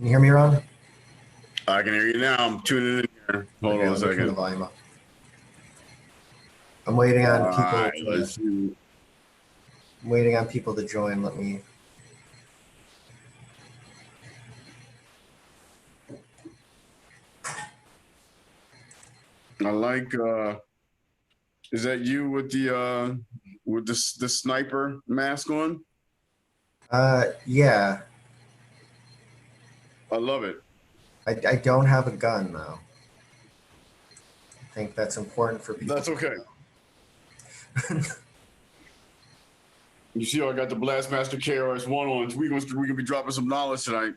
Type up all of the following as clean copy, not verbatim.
Can you hear me, Ron? I can hear you now. I'm tuning in here. Hold Okay, on a let me turn the second. volume up. I'm waiting All on people right, to. let's see. I'm waiting on people to join. Let me. I like. Is that you with the sniper mask on? Yeah. I love it. I don't have a gun though. I think that's important for people. That's okay. You see, I got the Blastmaster KRS-One on. We gonna be dropping some knowledge tonight.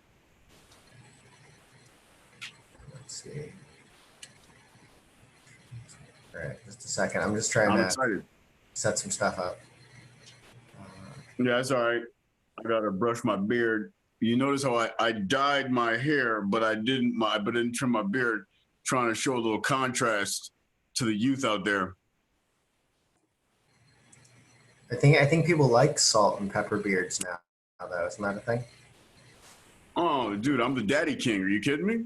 Let's see. All right, just a second. I'm just trying I'm to excited. set some stuff up. Yeah, it's all right. I gotta brush my beard. You notice how I dyed my hair, but I didn't trim my beard, trying to show a little contrast to the youth out there. I think people like salt and pepper beards now. Though isn't that a thing? Oh, dude, I'm the daddy king. Are you kidding me?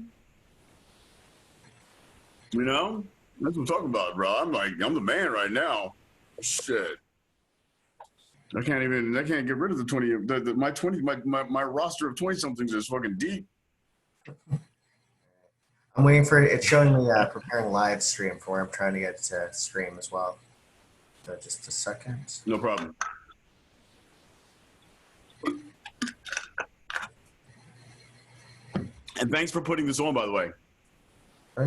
You know, that's what I'm talking about, bro. I'm the man right now. Shit. I can't get rid of the 20, my roster of 20 somethings is fucking deep. I'm waiting for it. It's showing me preparing live stream for where I'm trying to get to stream as well. So just a second. No problem. And thanks for putting this on, by the way.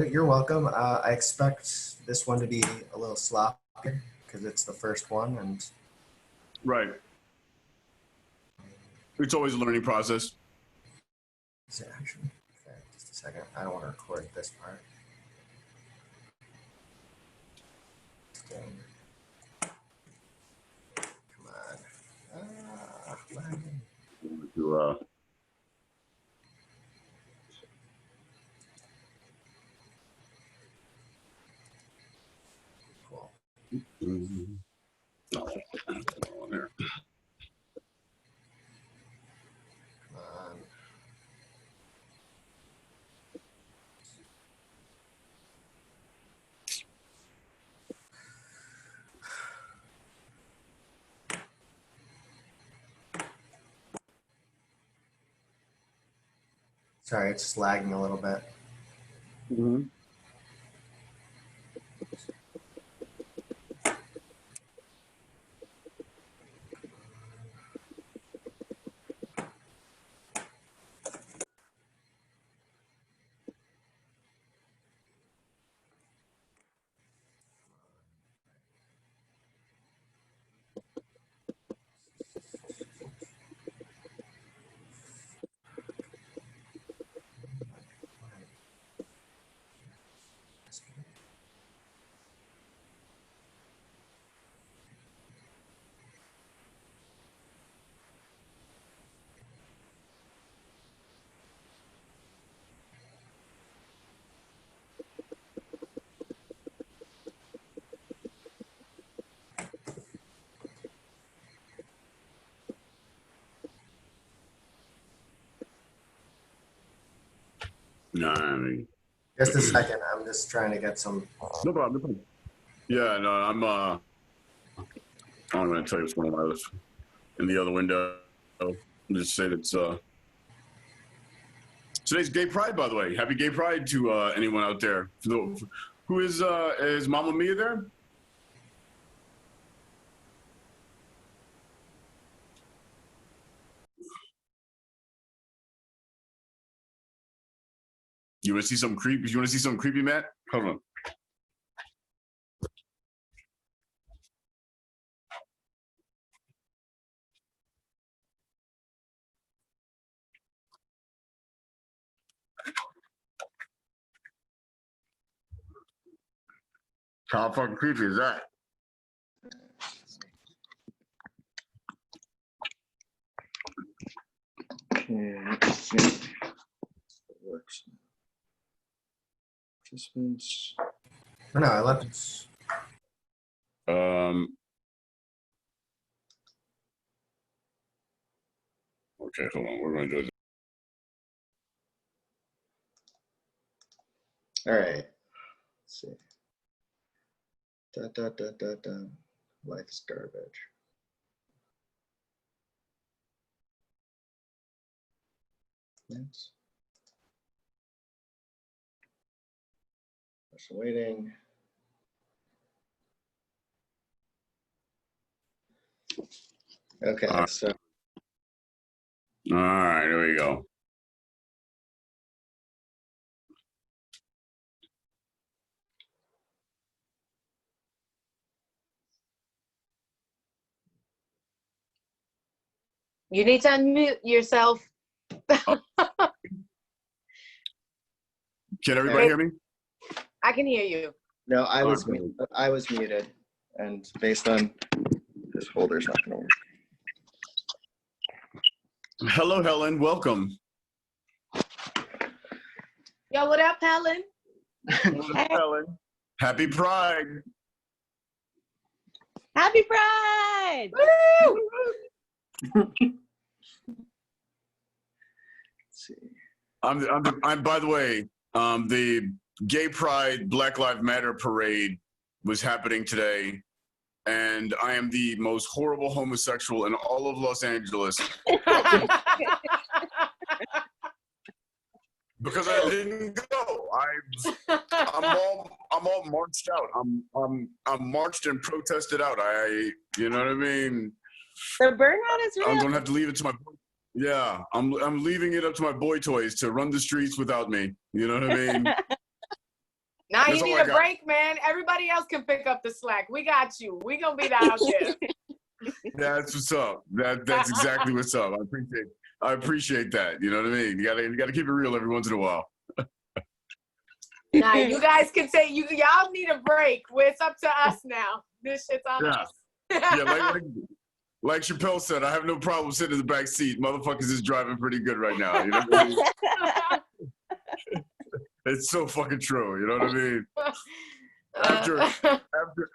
You're welcome. I expect this one to be a little sloppy because it's the first one, and Right. It's always a learning process. Action. Okay, just a second. I don't want to record this part. Come on. Cool. No, on there. Come on. Sorry, it's just lagging a little bit. Mm-hmm. No, Just a second. I'm just trying to get some. no problem. No problem. Yeah, no, I'm going to tell you what's going on in the other window. Just say it's today's Gay Pride, by the way. Happy Gay Pride to anyone out there. Who is Mama Mia there? You want to see some creepy? You want to see some creepy, Matt? Hold on. How fucking creepy is that? Okay, let's see. It works. Participants. Oh, no, I left it. Okay, hold on. We're going to do it. All right. Let's see. Da, da, da, da, da. Life is garbage. Next. Just waiting. Okay, so All right, here we go. You need to unmute yourself. Can everybody hear me? I can hear you. no, I was Okay. I was muted, and based on this folder's not gonna work. Hello, Helen. Welcome. Yo, what up, Helen? Helen. Happy Pride. Happy Pride! Woo! Let's see. I'm by the way, the Gay Pride Black Lives Matter parade was happening today, and I am the most horrible homosexual in all of Los Angeles because I didn't go. I'm all marched out. I'm marched and protested out. You know what I mean? The burnout is I'm real. gonna have to leave it to my. Yeah, I'm leaving it up to my boy toys to run the streets without me. You know what I mean? Now That's you all need I a got. break, man. Everybody else can pick up the slack. We got you. We gonna be out there. That's what's up. That's exactly what's up. I appreciate that. You know what I mean? You gotta keep it real every once in a while. Now you guys can say y'all need a break. It's up to us now. This shit's on Yeah. us. Yeah, like Chappelle said, I have no problem sitting in the back seat. Motherfuckers is driving pretty good right now. You know what I mean? It's so fucking true. You know what I mean?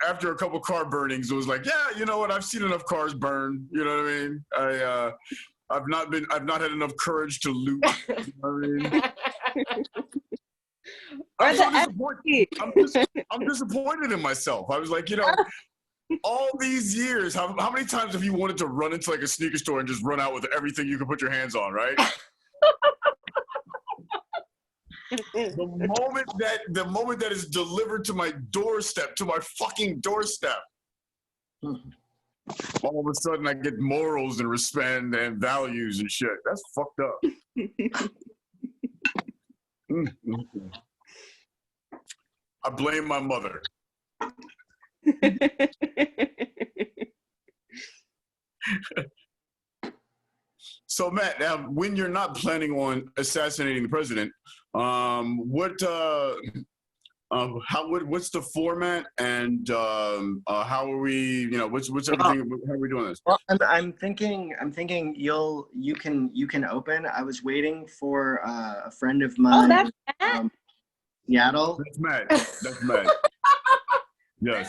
After a couple car burnings, it was like, yeah, you know what? I've seen enough cars burn. You know what I mean? I've not had enough courage to loot. You know what I mean? Or I'm so the disappointed. I'm disappointed in myself. I was like, you know, all these years, how many times have you wanted to run into like a sneaker store and just run out with everything you can put your hands on, right? The moment that is delivered to my doorstep, to my fucking doorstep, all of a sudden I get morals and respect and values and shit. That's fucked up. I blame my mother. So Matt, now when you're not planning on assassinating the president, what's the format, and how are we? You know, what's everything? How are we doing this? Well, I'm thinking you can open. I was waiting for a friend of mine. that's Matt. Seattle. That's Matt. That's Matt. Yes.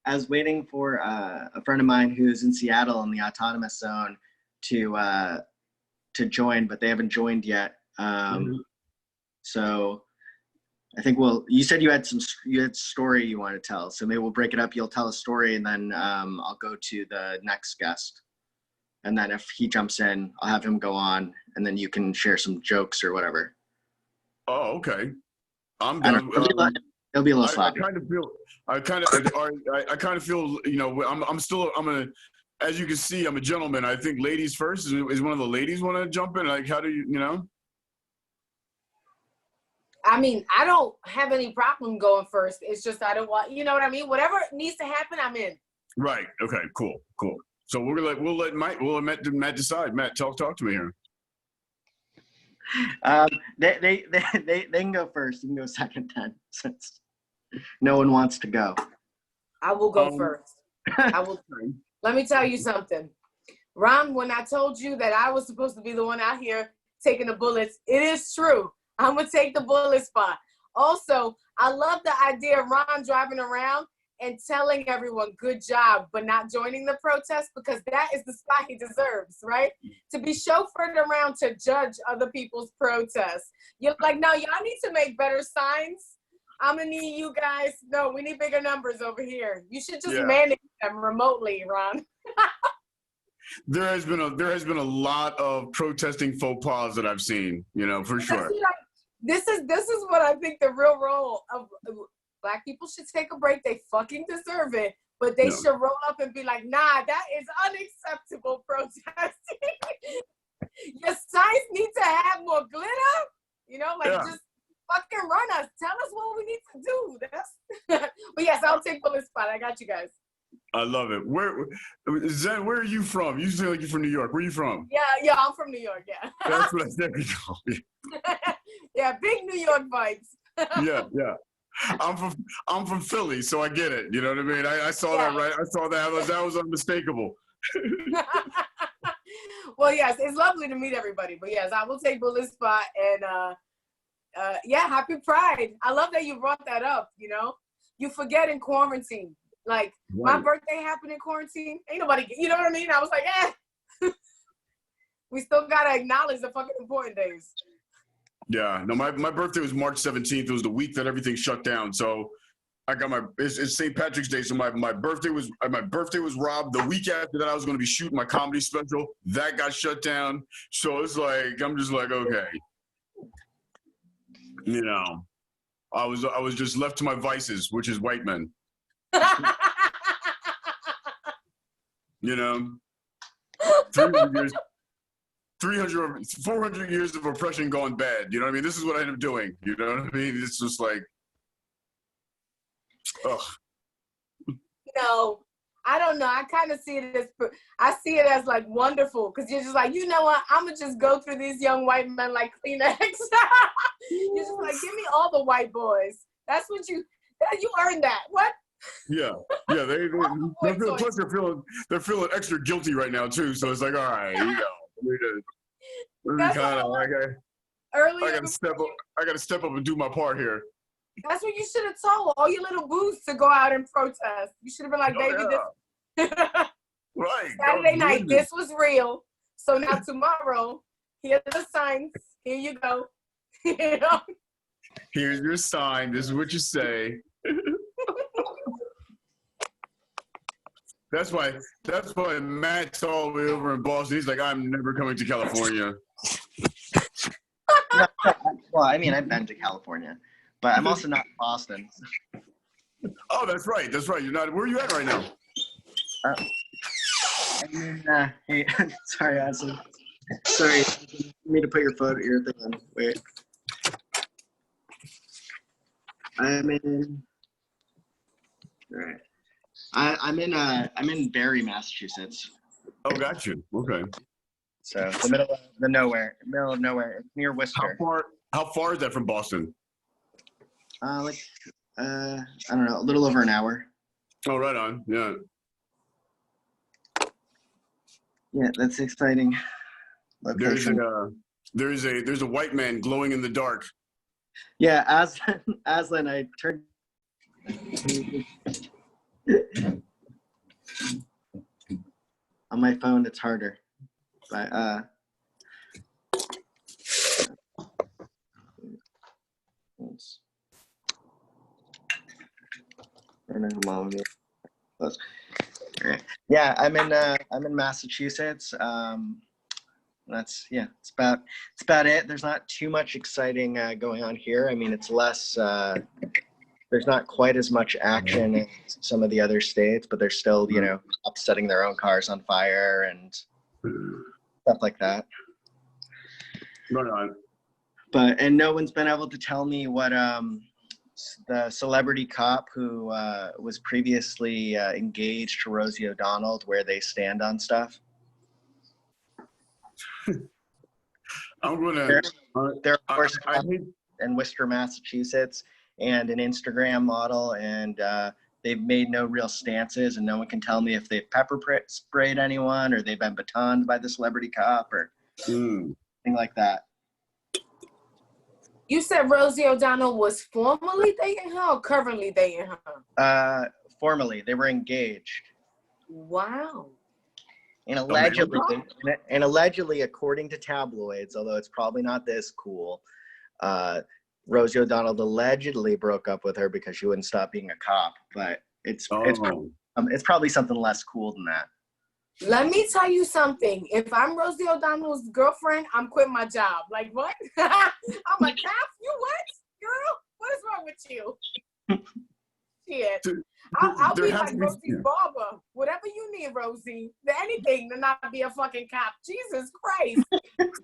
I was waiting for a friend of mine who's in Seattle in the autonomous zone to join, but they haven't joined yet. So I think you said you had story you want to tell, so maybe we'll break it up. You'll tell a story, and then I'll go to the next guest, and then if he jumps in, I'll have him go on, and then you can share some jokes or whatever. Oh, okay. I'm I done. don't know, it'll be a little sloppy. I kind of feel, you know, as you can see, I'm a gentleman. I think ladies first. Is one of the ladies want to jump in? Like, how do you know? I mean, I don't have any problem going first. It's just I don't want, you know what I mean? Whatever needs to happen, I'm in. Right. Okay. Cool. So we'll let Matt decide. Matt, talk to me here. They can go first. You can go second then, since no one wants to go. I will go first. I will. Let me tell you something. Ron, when I told you that I was supposed to be the one out here taking the bullets, it is true. I'm going to take the bullet spot. Also, I love the idea of Ron driving around and telling everyone good job, but not joining the protest, because that is the spot he deserves, right? To be chauffeured around to judge other people's protests. You're like, no, y'all need to make better signs. I'm gonna need you guys. No, we need bigger numbers over here. You should just manage them remotely, Ron. There has been a lot of protesting faux pas that I've seen, you know, for sure. This is what I think the real role of Black people should take a break. They fucking deserve it, but they should roll up and be like, nah, that is unacceptable protesting. Your signs need to have more glitter, you know, like just fucking run us. Tell us what we need to do. That's but yes, I'll take bullet spot. I got you guys. I love it. Zen, where are you from? You sound like you're from New York. Where are you from? Yeah, I'm from New York, yeah. That's what I said. Yeah, big New York vibes. Yeah. I'm from Philly, so I get it. You know what I mean? I saw that, right? I saw that. That was unmistakable. Well, yes, it's lovely to meet everybody. But yes, I will take bullet spot, and happy Pride. I love that you brought that up. You know, you forget in quarantine. Like my birthday happened in quarantine. Ain't nobody, you know what I mean? I was like, we still gotta acknowledge the fucking important days. Yeah, no, my birthday was March 17th. It was the week that everything shut down. So I got it's St. Patrick's Day. So my birthday was robbed. The week after that, I was going to be shooting my comedy special. That got shut down. So it's like, I'm just like, okay. You know, I was just left to my vices, which is white men. You know, 400 years of oppression gone bad. You know what I mean? This is what I ended up doing. You know what I mean? It's just like, ugh. No, I don't know. I kind of see it as like wonderful, because you're just like, you know what? I'm gonna just go through these young white men like Kleenex. You're just like, give me all the white boys. That's what you earned that. What? Yeah. Plus they're feeling extra guilty right now too. So it's like, all right, you know, I gotta step up and do my part here. That's what you should have told all your little booths to go out and protest. You should have been like, this right. Saturday night, this was real. So now tomorrow, here are the signs. Here you go. You know? Here's your sign. This is what you say. That's why Matt's all the way over in Boston. He's like, I'm never coming to California. Well, I mean, I've been to California, but I'm also not in Boston. Oh, that's right. You're not. Where are you at right now? Hey, sorry, Ashley. Sorry, you need to put your thing on. Wait. I'm in. All right. I'm in Barrie, Massachusetts. Oh, got you. Okay. So the middle of nowhere. It's near Worcester. How far is that from Boston? I don't know, a little over an hour. Oh, right on. Yeah. Yeah, that's exciting. Location. There's a white man glowing in the dark. Yeah, Aslan, I turned. On my phone, it's harder. But I don't know who mom is. Yeah, I'm in Massachusetts. It's about it. There's not too much exciting going on here. I mean, it's less. There's not quite as much action in some of the other states, but they're still, you know, setting their own cars on fire and stuff like that. Right on. And no one's been able to tell me what the celebrity cop who was previously engaged to Rosie O'Donnell, where they stand on stuff. I'm gonna. They're of course in Worcester, Massachusetts, and an Instagram model, and they've made no real stances, and no one can tell me if they've pepper sprayed anyone or they've been batoned by the celebrity cop or anything like that. You said Rosie O'Donnell was formerly dating her or currently dating her? formally. They were engaged. Wow. And allegedly, according to tabloids, although it's probably not this cool, Rosie O'Donnell allegedly broke up with her because she wouldn't stop being a cop. But it's probably something less cool than that. Let me tell you something. If I'm Rosie O'Donnell's girlfriend, I'm quitting my job. Like, what? I'm a cop? You what? Girl, what is wrong with you? Shit. I'll be like Rosie's barber. Whatever you need, Rosie. Anything to not be a fucking cop. Jesus Christ.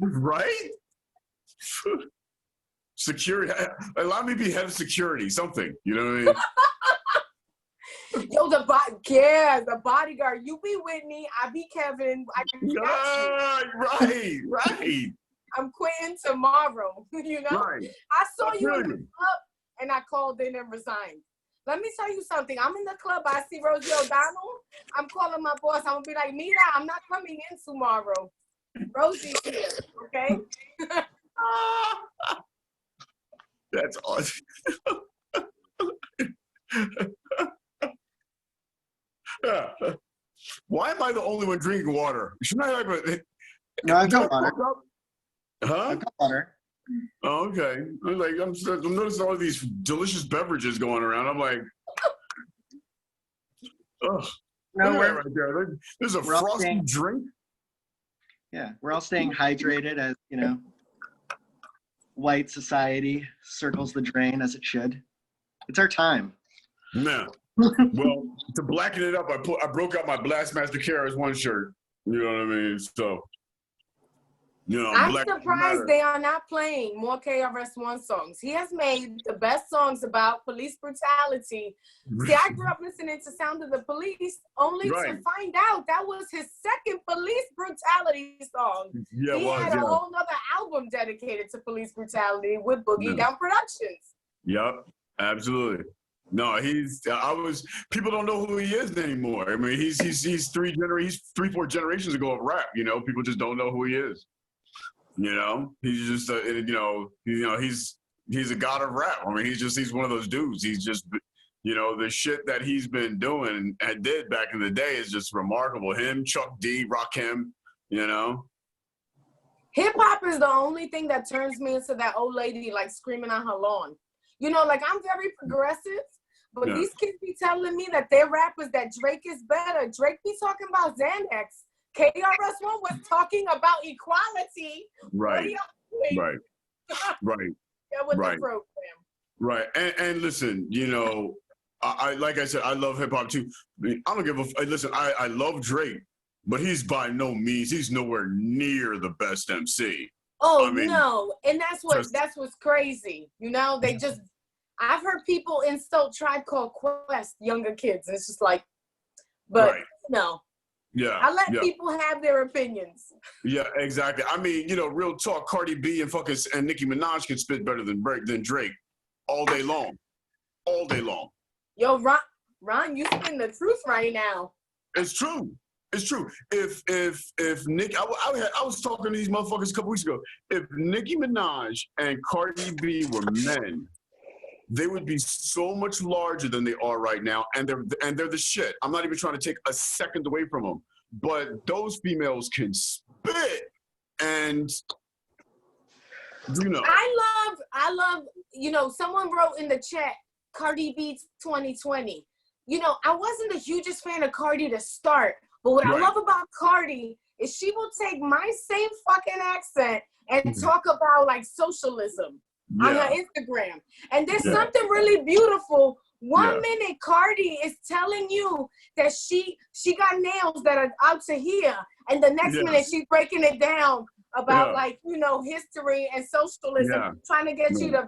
Right? Security. Allow me to be head of security. Something. You know what I mean? Yo, the bodyguard. You be Whitney, I be Kevin. I Right. I'm quitting tomorrow. You know, Right. I saw you in the club and I called in and resigned. Let me tell you something. I'm in the club. I see Rosie O'Donnell. I'm calling my boss. I'm gonna be like, Mira, I'm not coming in tomorrow. Rosie's here. Okay. That's awesome. Why am I the only one drinking water? Shouldn't I have No, I got water. Huh? I got water. Oh, okay. I'm noticing all these delicious beverages going around. I'm like, oh, No, we're right there. There's a frosty drink. Yeah, we're all staying hydrated as, you know, white society circles the drain as it should. It's our time. No. Well, to blacken it up, I broke out my Blastmaster KRS-One shirt. You know what I mean? So, you know, I'm surprised they are not playing more KRS-One songs. He has made the best songs about police brutality. See, I grew up listening to Sound of the Police only to find out that was his second police brutality song. Yeah, he had a whole other album dedicated to police brutality with Boogie Down Productions. Yep, absolutely. No, people don't know who he is anymore. I mean, he's 3-4 generations ago of rap, you know, people just don't know who he is. You know, he's just he's a god of rap. I mean, he's one of those dudes. He's just, you know, the shit that he's been doing and did back in the day is just remarkable. Him, Chuck D, Rakim, you know. Hip hop is the only thing that turns me into that old lady like screaming on her lawn. You know, like I'm very progressive, but these kids be telling me that they're rappers, that Drake is better. Drake be talking about Xanax. KRS-One was talking about equality. Right. Right. With the program. Right. And listen, you know, I like I said, I love hip hop too. I don't give a listen, I love Drake, but he's by no means, he's nowhere near the best MC. Oh, I mean, no. And that's what's crazy. You know, I've heard people insult Tribe Called Quest, younger kids. And it's just like, but no. Yeah. I let people have their opinions. Yeah, exactly. I mean, you know, real talk, Cardi B and Nicki Minaj can spit better than Drake all day long. All day long. Yo, Ron, you spitting the truth right now. It's true. It's true. If Nick, I was talking to these motherfuckers a couple weeks ago. If Nicki Minaj and Cardi B were men, they would be so much larger than they are right now, and they're the shit. I'm not even trying to take a second away from them, but those females can spit, and you know. I love. You know, someone wrote in the chat, Cardi B 2020. You know, I wasn't the hugest fan of Cardi to start, but what I love about Cardi is she will take my same fucking accent and talk about like socialism. On her Instagram. And there's something really beautiful. One minute Cardi is telling you that she got nails that are out to here. And the next minute she's breaking it down about like, you know, history and socialism, trying to get you to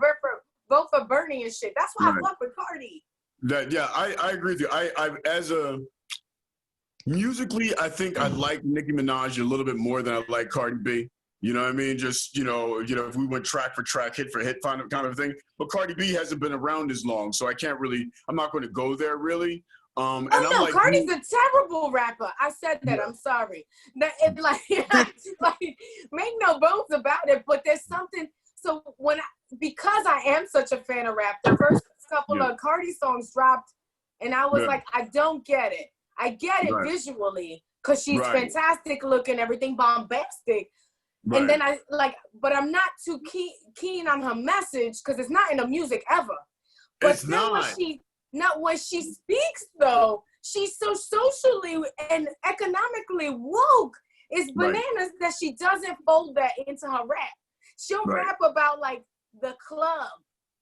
vote for Bernie and shit. That's why I fuck with Cardi. I agree with you. I musically, I think I like Nicki Minaj a little bit more than I like Cardi B. You know what I mean? Just, you know, if we went track for track, hit for hit kind of thing. But Cardi B hasn't been around as long, so I'm not going to go there really. And I'm like, Cardi's a terrible rapper. I said that. I'm sorry. Like, make no bones about it, but there's something. So because I am such a fan of rap, the first couple of Cardi songs dropped And I was Yeah. like, I don't get it. I get it Right. visually because she's Right. fantastic looking, everything bombastic. Right. And then I like, but I'm not too keen on her message because it's not in the music ever. But It's then not. when she speaks though, she's so socially and economically woke. It's bananas that she doesn't fold that into her rap. She'll rap about like the club,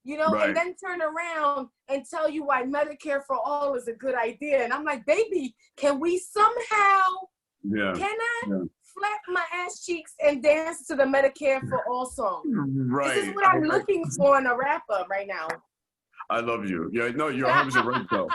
you know, and then turn around and tell you why Medicare for all is a good idea. And I'm like, baby, can we somehow, can I flap my ass cheeks and dance to the Medicare for all song? Right. This is what I'm looking for in a rapper right now. I love you. Yeah, no, you're 100% right though.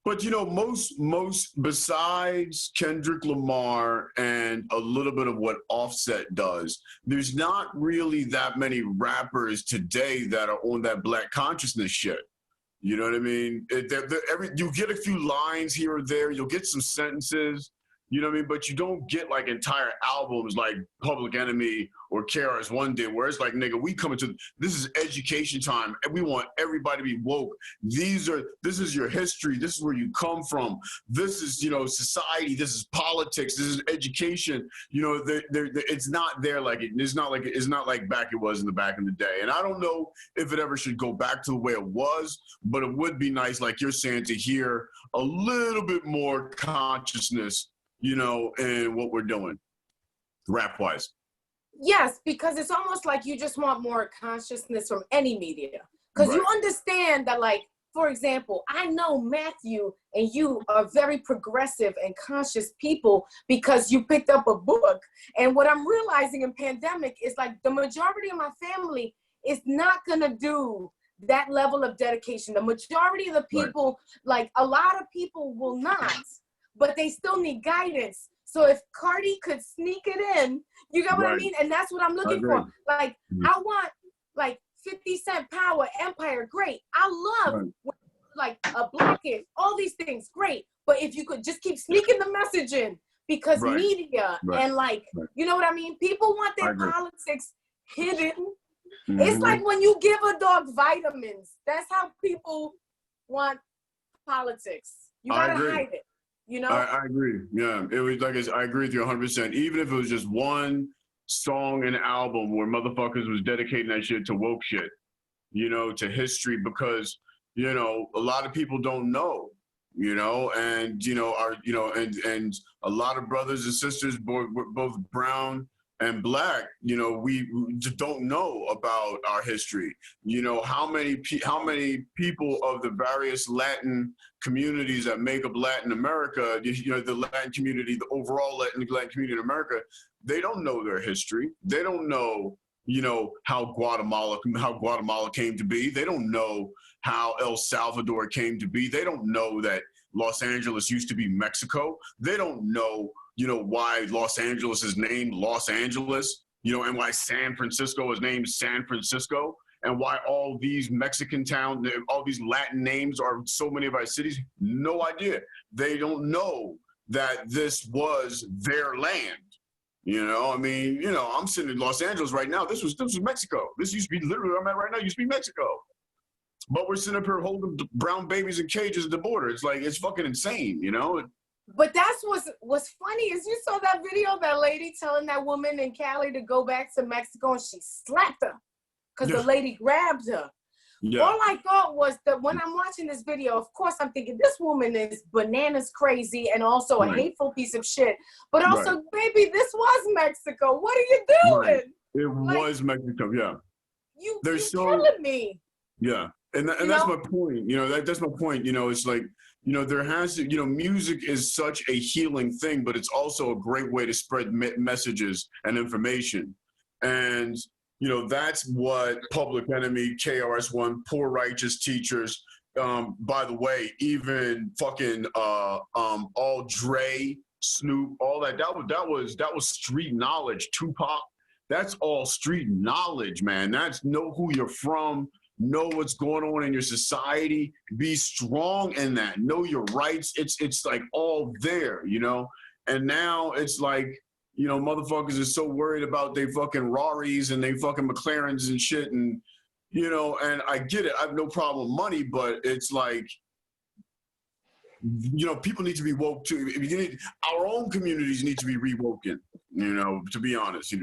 But you know, most besides Kendrick Lamar and a little bit of what Offset does, there's not really that many rappers today that are on that black consciousness shit. You know what I mean? You get a few lines here or there, you'll get some sentences, you know what I mean? But you don't get like entire albums like Public Enemy or KRS-One did, where it's like, nigga, we coming to, this is education time and we want everybody to be woke. This is your history. This is where you come from. This is, you know, society. This is politics. This is education. You know, it's not there like it. It's not like back it was in the day. And I don't know if it ever should go back to the way it was, but it would be nice, like you're saying, to hear a little bit more consciousness, you know, in what we're doing, rap-wise. Yes, because it's almost like you just want more consciousness from any media. Because you understand that, like, for example, I know Matthew and you are very progressive and conscious people because you picked up a book. And what I'm realizing in pandemic is like the majority of my family is not going to do that level of dedication. The majority of the people, like a lot of people will not, but they still need guidance. So if Cardi could sneak it in, you get what I mean? And that's what I'm looking for. Like, I want like 50 Cent Power, Empire, great. I love like a Blackish, all these things, great. But if you could just keep sneaking the message in, because media and like, you know what I mean? People want their politics hidden. It's like when you give a dog vitamins. That's how people want politics. You gotta hide it. You know? I agree. Yeah, it was like I agree with you 100%. Even if it was just one song and album where motherfuckers was dedicating that shit to woke shit, you know, to history, because you know a lot of people don't know, you know, and you know and a lot of brothers and sisters, both brown and black, you know, we just don't know about our history. You know, how many people of the various Latin communities that make up Latin America, you know, the Latin community, the overall Latin community in America, they don't know their history. They don't know, you know, how Guatemala came to be. They don't know how El Salvador came to be. They don't know that Los Angeles used to be Mexico. They don't know, you know, why Los Angeles is named Los Angeles, you know, and why San Francisco is named San Francisco, and why all these Mexican towns, all these Latin names are so many of our cities. No idea. They don't know that this was their land. You know, I mean, you know, I'm sitting in Los Angeles right now. This was Mexico. This used to be literally where I'm at right now. Used to be Mexico. But we're sitting up here holding brown babies in cages at the border. It's like, it's fucking insane, you know? But that's what's funny is you saw that video, that lady telling that woman in Cali to go back to Mexico, and she slapped her because the lady grabbed her. Yeah. All I thought was that when I'm watching this video, of course I'm thinking this woman is bananas crazy and also a hateful piece of shit. But also, baby, this was Mexico. What are you doing? It was Mexico, yeah. You're killing me. Yeah. And that's my point. You know, that's my point. You know, it's like, you know, there has to, you know, music is such a healing thing, but it's also a great way to spread messages and information. And, you know, that's what Public Enemy, KRS-One, Poor Righteous Teachers, by the way, even fucking all Dre, Snoop, all that was street knowledge. Tupac, that's all street knowledge, man. That's know who you're from. Know what's going on in your society, be strong in that, know your rights. It's like all there, you know? And now it's like, you know, motherfuckers are so worried about they fucking Raris and they fucking McLarens and shit. And, you know, and I get it. I have no problem with money, but it's like, people need to be woke too. Our own communities need to be rewoken, to be honest.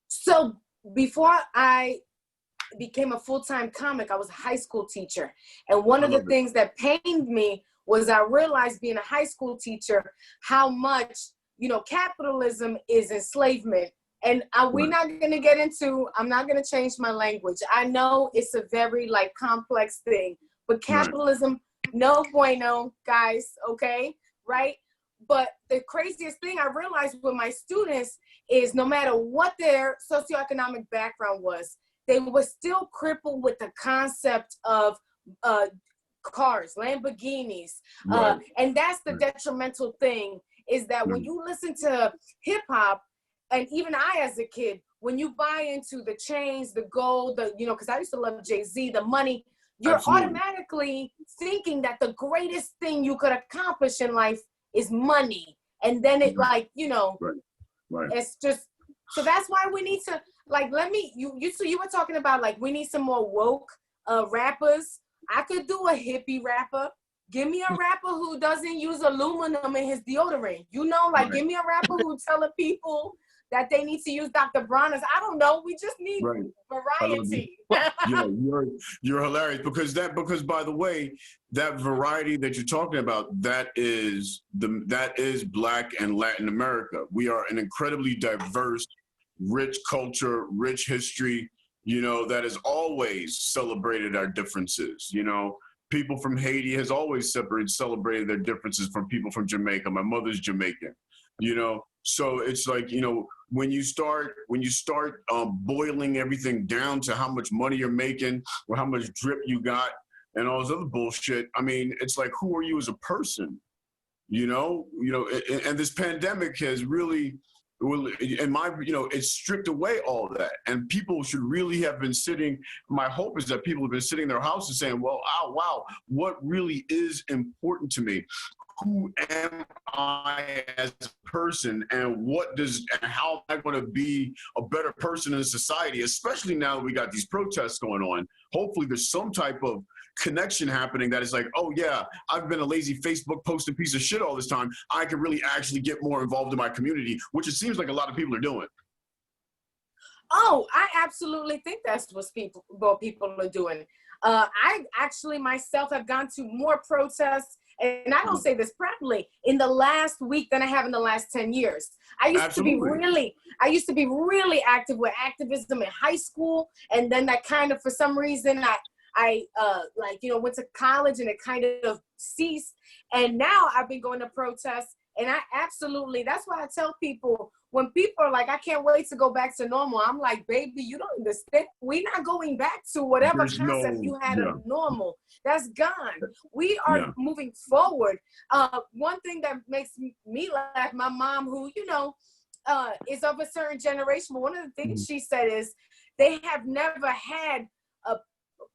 So before I became a full-time comic, I was a high school teacher. And one of the things that pained me was I realized being a high school teacher, how much, capitalism is enslavement. And we're not going to get into, I'm not going to change my language. I know it's a very complex thing, but capitalism, no bueno, guys, okay? Right? But the craziest thing I realized with my students is no matter what their socioeconomic background was, they were still crippled with the concept of cars, Lamborghinis. And that's the detrimental thing, is that when you listen to hip hop, and even I as a kid, when you buy into the chains, the gold, because I used to love Jay-Z, the money, you're automatically thinking that the greatest thing you could accomplish in life is money. And then it it's just, so that's why we need to, you were talking about we need some more woke rappers. I could do a hippie rapper. Give me a rapper who doesn't use aluminum in his deodorant. Give me a rapper who telling people that they need to use Dr. Bronner's. I don't know. We just need variety. You're hilarious because by the way, that variety that you're talking about, that is Black and Latin America. We are an incredibly diverse, rich culture, rich history, that has always celebrated our differences. People from Haiti has always celebrated their differences from people from Jamaica. My mother's Jamaican, so it's when you start boiling everything down to how much money you're making or how much drip you got and all this other bullshit, I mean, it's who are you as a person? And this pandemic has really, it's stripped away all that. And people should really have been sitting, my hope is that people have been sitting in their houses saying, well, wow, what really is important to me? Who am I as a person, and how am I going to be a better person in society, especially now that we got these protests going on? Hopefully there's some type of connection happening that is oh yeah, I've been a lazy Facebook posting piece of shit all this time. I can really actually get more involved in my community, which it seems like a lot of people are doing. Oh, I absolutely think that's what people are doing. I actually myself have gone to more protests, and I don't say this properly, in the last week than I have in the last 10 years. I used to be really active with activism in high school, and then that kind of, for some reason, I went to college and it kind of ceased. And now I've been going to protests, and I absolutely, that's why I tell people, when people are I can't wait to go back to normal, I'm like, baby, you don't understand. We're not going back to whatever concept you had of normal. That's gone. We are moving forward. One thing that makes me laugh, my mom, who, is of a certain generation, but one of the things she said is they have never had a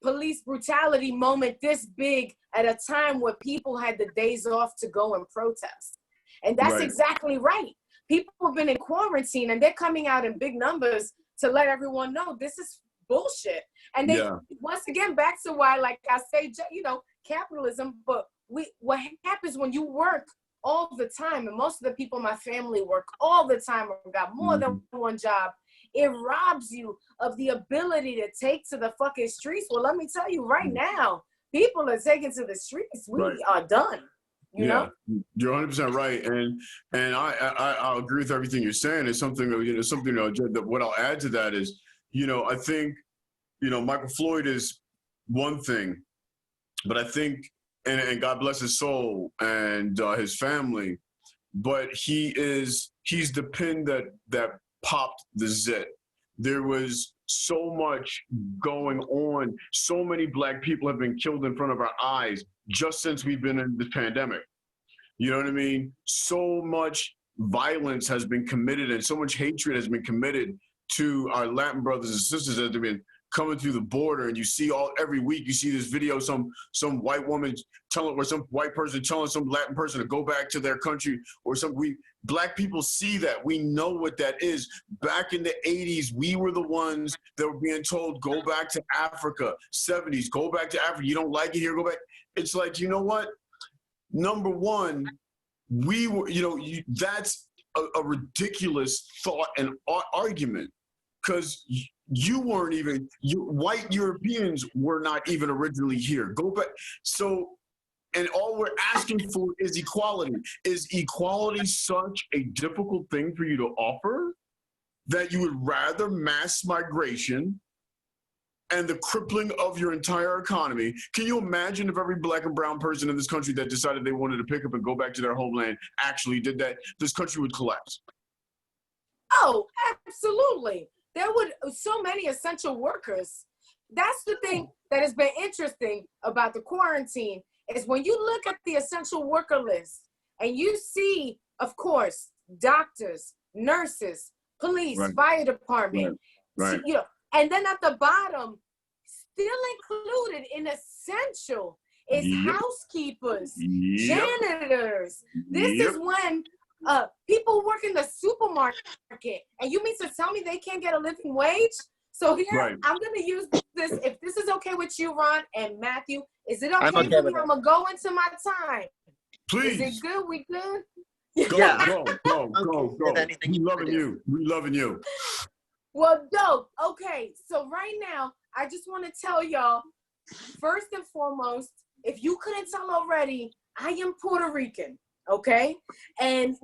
police brutality moment this big at a time where people had the days off to go and protest. And that's exactly right. People have been in quarantine, and they're coming out in big numbers to let everyone know this is bullshit. And they, once again, back to why, I say, capitalism, but what happens when you work all the time, and most of the people in my family work all the time or got more than one job, it robs you of the ability to take to the fucking streets. Well, let me tell you right now, people are taking to the streets. We are done. You know? You're 100% right, and I agree with everything you're saying. It's something that what I'll add to that is, I think, Michael Floyd is one thing, but I think, and God bless his soul and his family, but he's the pin that popped the zit. There was so much going on. So many Black people have been killed in front of our eyes just since we've been in this pandemic. You know what I mean? So much violence has been committed and so much hatred has been committed to our Latin brothers and sisters that have been coming through the border. And you see every week you see this video, some white woman or some white person telling some Latin person to go back to their country, or Black people see that. We know what that is. Back in the 80s, we were the ones that were being told, go back to Africa. 70s, go back to Africa. You don't like it here, go back. It's you know what? number one, we were, that's a ridiculous thought and argument, because you weren't even, white Europeans were not even originally here. Go back. So, and all we're asking for is equality. Is equality such a difficult thing for you to offer that you would rather mass migration and the crippling of your entire economy? Can you imagine if every black and brown person in this country that decided they wanted to pick up and go back to their homeland actually did that? This country would collapse. Oh, absolutely. There would so many essential workers. That's the thing that has been interesting about the quarantine, is when you look at the essential worker list and you see, of course, doctors, nurses, police, Right. fire department, Right. and then at the bottom, still included in essential is Yep. housekeepers, Yep. janitors. This Yep. is when people work in the supermarket, and you mean to tell me they can't get a living wage? So here, Right. I'm going to use this. If this is okay with you, Ron and Matthew, is it okay, I'm okay for with me? it. I'm going to go into my time. Please. Is it good? We good? Go, Yeah. go. With anything We you loving wanna do. you. We loving you. Well, dope. Okay, so right now, I just want to tell y'all, first and foremost, if you couldn't tell already, I am Puerto Rican, okay? And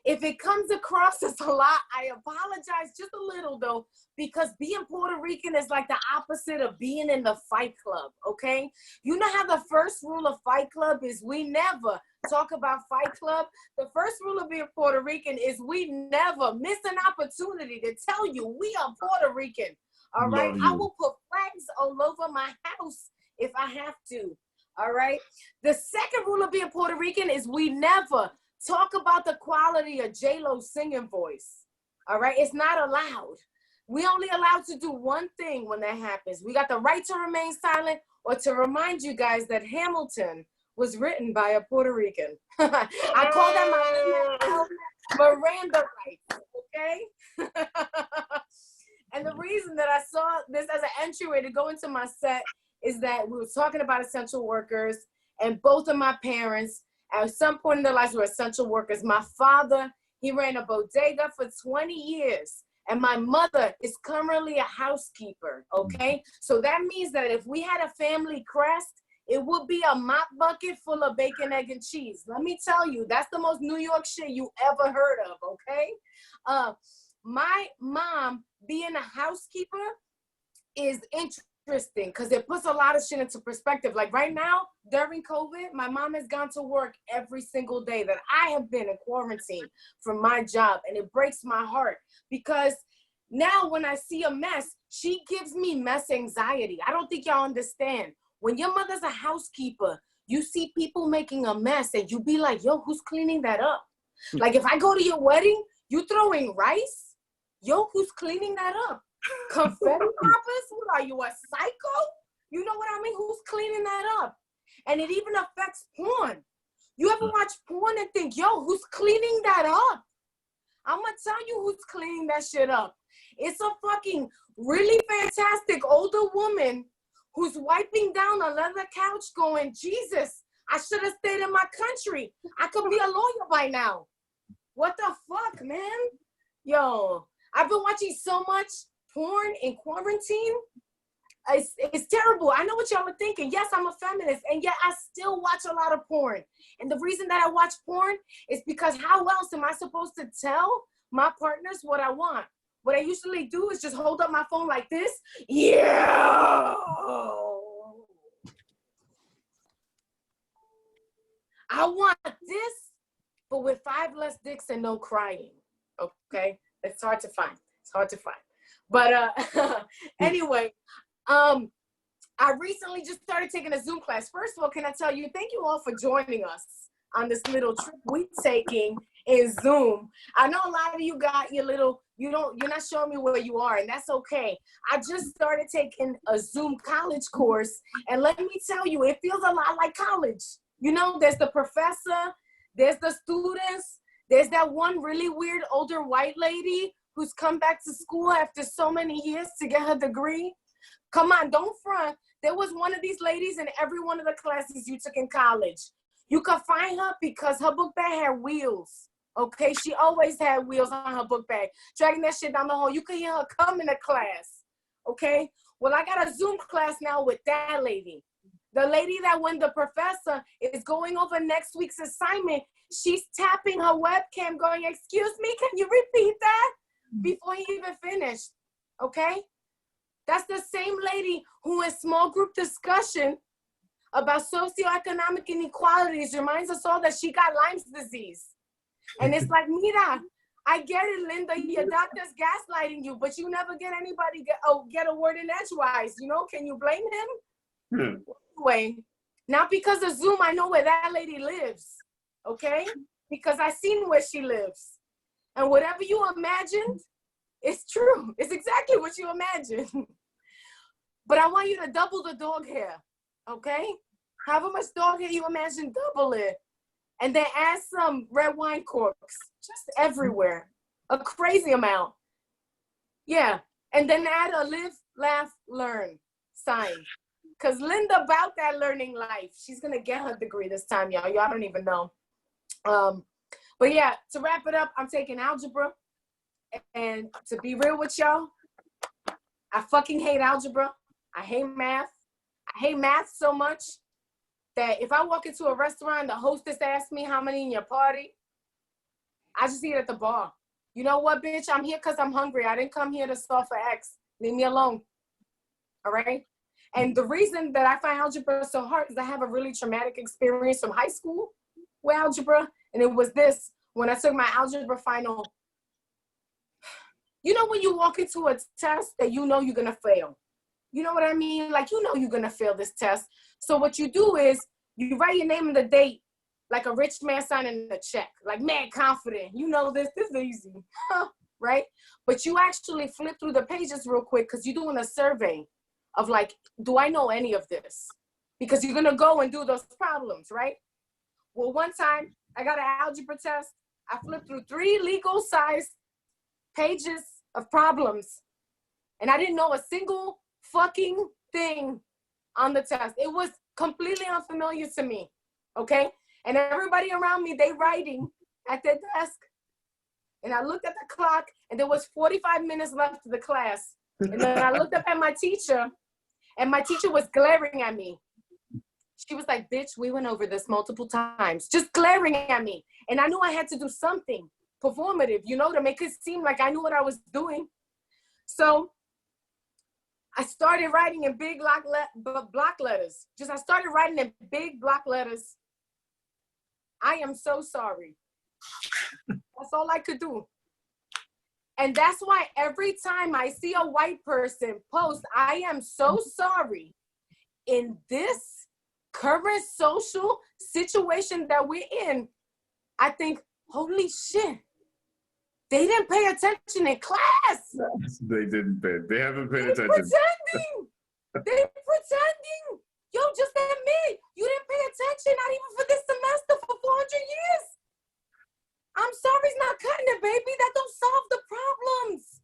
if it comes across as a lot, I apologize just a little though, because being Puerto Rican is like the opposite of being in the Fight Club, okay? You know how the first rule of Fight Club is we never talk about Fight Club? The first rule of being Puerto Rican is we never miss an opportunity to tell you we are Puerto Rican, all right? Love I you. will put flags all over my house if I have to, all right? The second rule of being Puerto Rican is we never talk about the quality of J-Lo's singing voice, all right? It's not allowed. We only allowed to do one thing when that happens. We got the right to remain silent, or to remind you guys that Hamilton was written by a Puerto Rican. I call that my Miranda rights, okay? And the reason that I saw this as an entryway to go into my set is that we were talking about essential workers, and both of my parents at some point in their lives were essential workers. My father, he ran a bodega for 20 years. And my mother is currently a housekeeper, okay? So that means that if we had a family crest, it would be a mop bucket full of bacon, egg, and cheese. Let me tell you, that's the most New York shit you ever heard of, okay? My mom being a housekeeper is interesting because it puts a lot of shit into perspective. Like right now, during COVID, my mom has gone to work every single day that I have been in quarantine from my job. And it breaks my heart because now when I see a mess, she gives me mess anxiety. I don't think y'all understand. When your mother's a housekeeper, you see people making a mess and you be like, yo, who's cleaning that up? Like if I go to your wedding, you throwing rice? Yo, who's cleaning that up? Confetti poppers? What are you, a psycho? You know what I mean? Who's cleaning that up? And it even affects porn. You ever watch porn and think, yo, who's cleaning that up? I'm gonna tell you who's cleaning that shit up. It's a fucking really fantastic older woman who's wiping down a leather couch going, Jesus, I should have stayed in my country. I could be a lawyer by now. What the fuck, man? Yo, I've been watching so much porn in quarantine. It's terrible. I know what y'all are thinking. Yes, I'm a feminist, and yet I still watch a lot of porn. And the reason that I watch porn is because how else am I supposed to tell my partners what I want? What I usually do is just hold up my phone like this. Yeah. I want this, but with 5 less dicks and no crying. Okay? It's hard to find. It's hard to find. But anyway, I recently just started taking a Zoom class. First of all, can I tell you, thank you all for joining us on this little trip we're taking in Zoom. I know a lot of you got your little, you're not showing me where you are, and that's okay. I just started taking a Zoom college course, and let me tell you, it feels a lot like college. You know, there's the professor, there's the students, there's that one really weird older white lady who's come back to school after so many years to get her degree. Come on, don't front. There was one of these ladies in every one of the classes you took in college. You could find her because her book bag had wheels. Okay, she always had wheels on her book bag, dragging that shit down the hall. You could hear her coming to class. Okay, well, I got a Zoom class now with that lady. The lady that when the professor is going over next week's assignment, she's tapping her webcam going, excuse me, can you repeat that? Before he even finished, okay? That's the same lady who in small group discussion about socioeconomic inequalities reminds us all that she got Lyme's disease. And it's like, Mira, I get it, Linda, your doctor's gaslighting you, but you never get anybody get a word in edgewise, you know? Can you blame him? Anyway, not because of Zoom, I know where that lady lives, okay? Because I seen where she lives. And whatever you imagined, it's true. It's exactly what you imagined. But I want you to double the dog hair, okay? However much dog hair you imagine, double it. And then add some red wine corks, just everywhere. A crazy amount. Yeah, and then add a live, laugh, learn sign. Because Linda about that learning life. She's going to get her degree this time, y'all. Y'all don't even know. But yeah, to wrap it up, I'm taking algebra. And to be real with y'all, I fucking hate algebra. I hate math. I hate math so much that if I walk into a restaurant, the hostess asks me how many in your party, I just eat at the bar. You know what, bitch? I'm here because I'm hungry. I didn't come here to solve for X. Leave me alone. All right? And the reason that I find algebra so hard is I have a really traumatic experience from high school with algebra. And it was this, when I took my algebra final. You know when you walk into a test that you know you're going to fail? You know what I mean? Like, you know you're going to fail this test. So what you do is you write your name and the date like a rich man signing a check. Like, mad confident. You know this is easy. Right? But you actually flip through the pages real quick because you're doing a survey of like, do I know any of this? Because you're going to go and do those problems, right? Well, one time I got an algebra test. I flipped through 3 legal-sized pages of problems. And I didn't know a single fucking thing on the test. It was completely unfamiliar to me, okay? And everybody around me, they writing at their desk. And I looked at the clock, and there was 45 minutes left of the class. And then I looked up at my teacher, and my teacher was glaring at me. She was like, bitch, we went over this multiple times, just glaring at me. And I knew I had to do something performative, you know, to make it seem like I knew what I was doing. I started writing in big block letters. I started writing in big block letters. I am so sorry. That's all I could do. And that's why every time I see a white person post, I am so sorry, in this current social situation that we're in, I think, holy shit, they didn't pay attention in class. They didn't pay. They haven't paid They're attention. pretending. They're pretending. Yo, just admit, you didn't pay attention, not even for this semester, for 400 years. I'm sorry, it's not cutting it, baby. That don't solve the problems.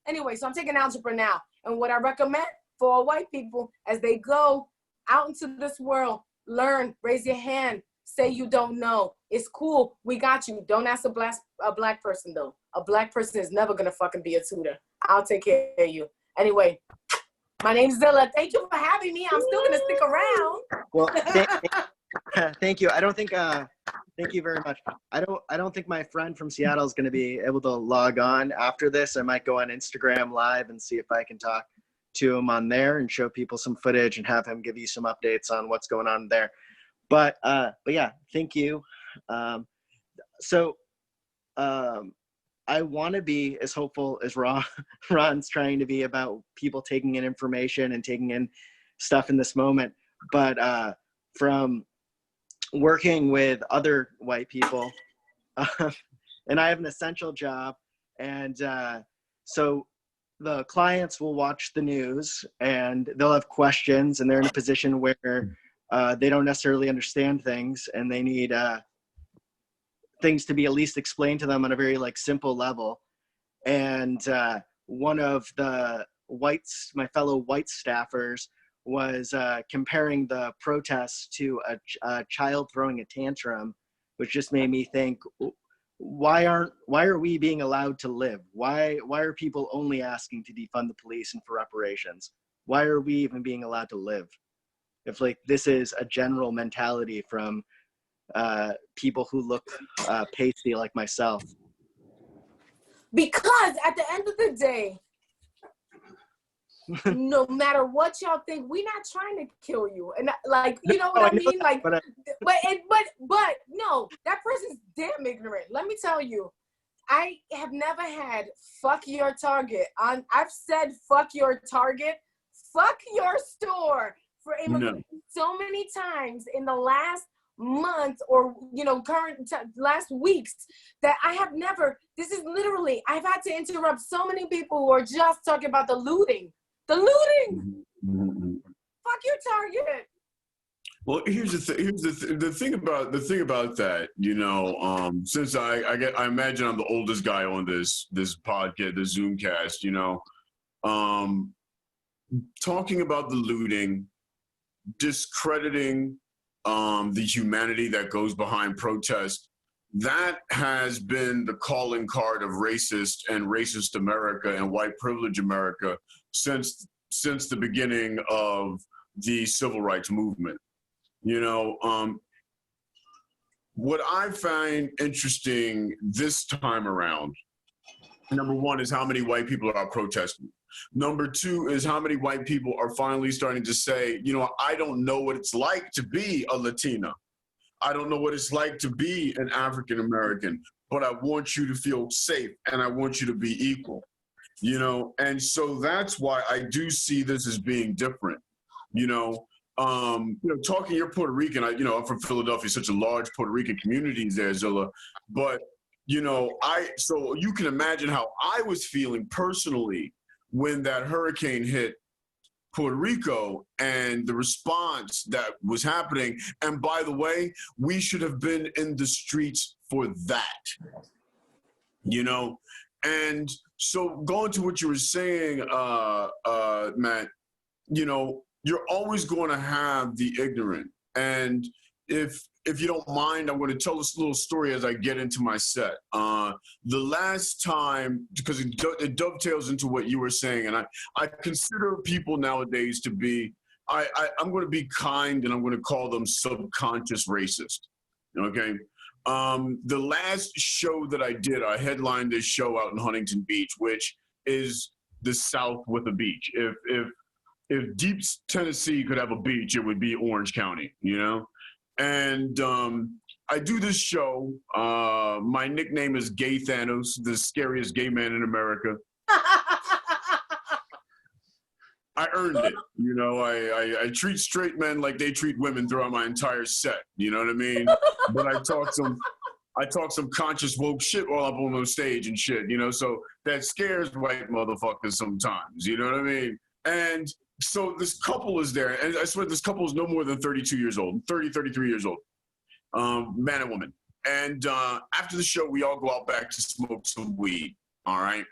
Anyway, so I'm taking algebra now. And what I recommend for all white people as they go out into this world, learn, raise your hand, say you don't know. It's cool. We got you. Don't ask a black person, though. A black person is never going to fucking be a tutor. I'll take care of you. Anyway, my name's Zilla. Thank you for having me. I'm still going to stick around. Well, thank you. I don't think, thank you very much. I don't think my friend from Seattle is going to be able to log on after this. I might go on Instagram Live and see if I can talk to him on there and show people some footage and have him give you some updates on what's going on there. But yeah, thank you. I want to be as hopeful as Ron's trying to be about people taking in information and taking in stuff in this moment. But from working with other white people, and I have an essential job, and so the clients will watch the news and they'll have questions, and they're in a position where they don't necessarily understand things, and they need things to be at least explained to them on a very simple level. And one of the my fellow white staffers was comparing the protests to a child throwing a tantrum, which just made me think, why are we being allowed to live? Why are people only asking to defund the police and for reparations? Why are we even being allowed to live? If like this is a general mentality from people who look pasty like myself. Because at the end of the day, no matter what y'all think, we're not trying to kill you. And like, you know what I mean? Like, but no, that person's damn ignorant. Let me tell you, I have never had fuck your Target. I've said fuck your Target, fuck your store for immigrants so many times in the last month or, you know, last weeks that I have never, this is literally, I've had to interrupt so many people who are just talking about the looting. The looting. Fuck your Target. Well, here's the thing about that, you know, since I imagine I'm the oldest guy on this podcast, the Zoomcast, you know, talking about the looting, discrediting the humanity that goes behind protest, that has been the calling card of racist America and white privilege America since the beginning of the civil rights movement. You know, what I find interesting this time around, number one, is how many white people are protesting. Number two is how many white people are finally starting to say, you know, I don't know what it's like to be a Latina. I don't know what it's like to be an African American, but I want you to feel safe and I want you to be equal, you know? And so that's why I do see this as being different, you know? Talking, you're Puerto Rican, I'm from Philadelphia, such a large Puerto Rican community there, Zilla, but, you know, so you can imagine how I was feeling personally when that hurricane hit Puerto Rico and the response that was happening. And by the way, we should have been in the streets for that, you know? And so going to what you were saying, Matt, you know, you're always going to have the ignorant. And if you don't mind, I'm going to tell this little story as I get into my set. The last time, because it dovetails into what you were saying, and I consider people nowadays to be, I'm going to be kind and I'm going to call them subconscious racist, okay? The last show that I did, I headlined this show out in Huntington Beach, which is the South with a beach. If Deep Tennessee could have a beach, it would be Orange County, you know? And I do this show. My nickname is Gay Thanos, the scariest gay man in America. I earned it, you know. I treat straight men like they treat women throughout my entire set, you know what I mean? But I talk some conscious woke shit while I'm on stage and shit, you know, so that scares white motherfuckers sometimes, you know what I mean? And so this couple is there, and I swear this couple is no more than 32 years old, 33 years old, man and woman. And after the show, we all go out back to smoke some weed, all right?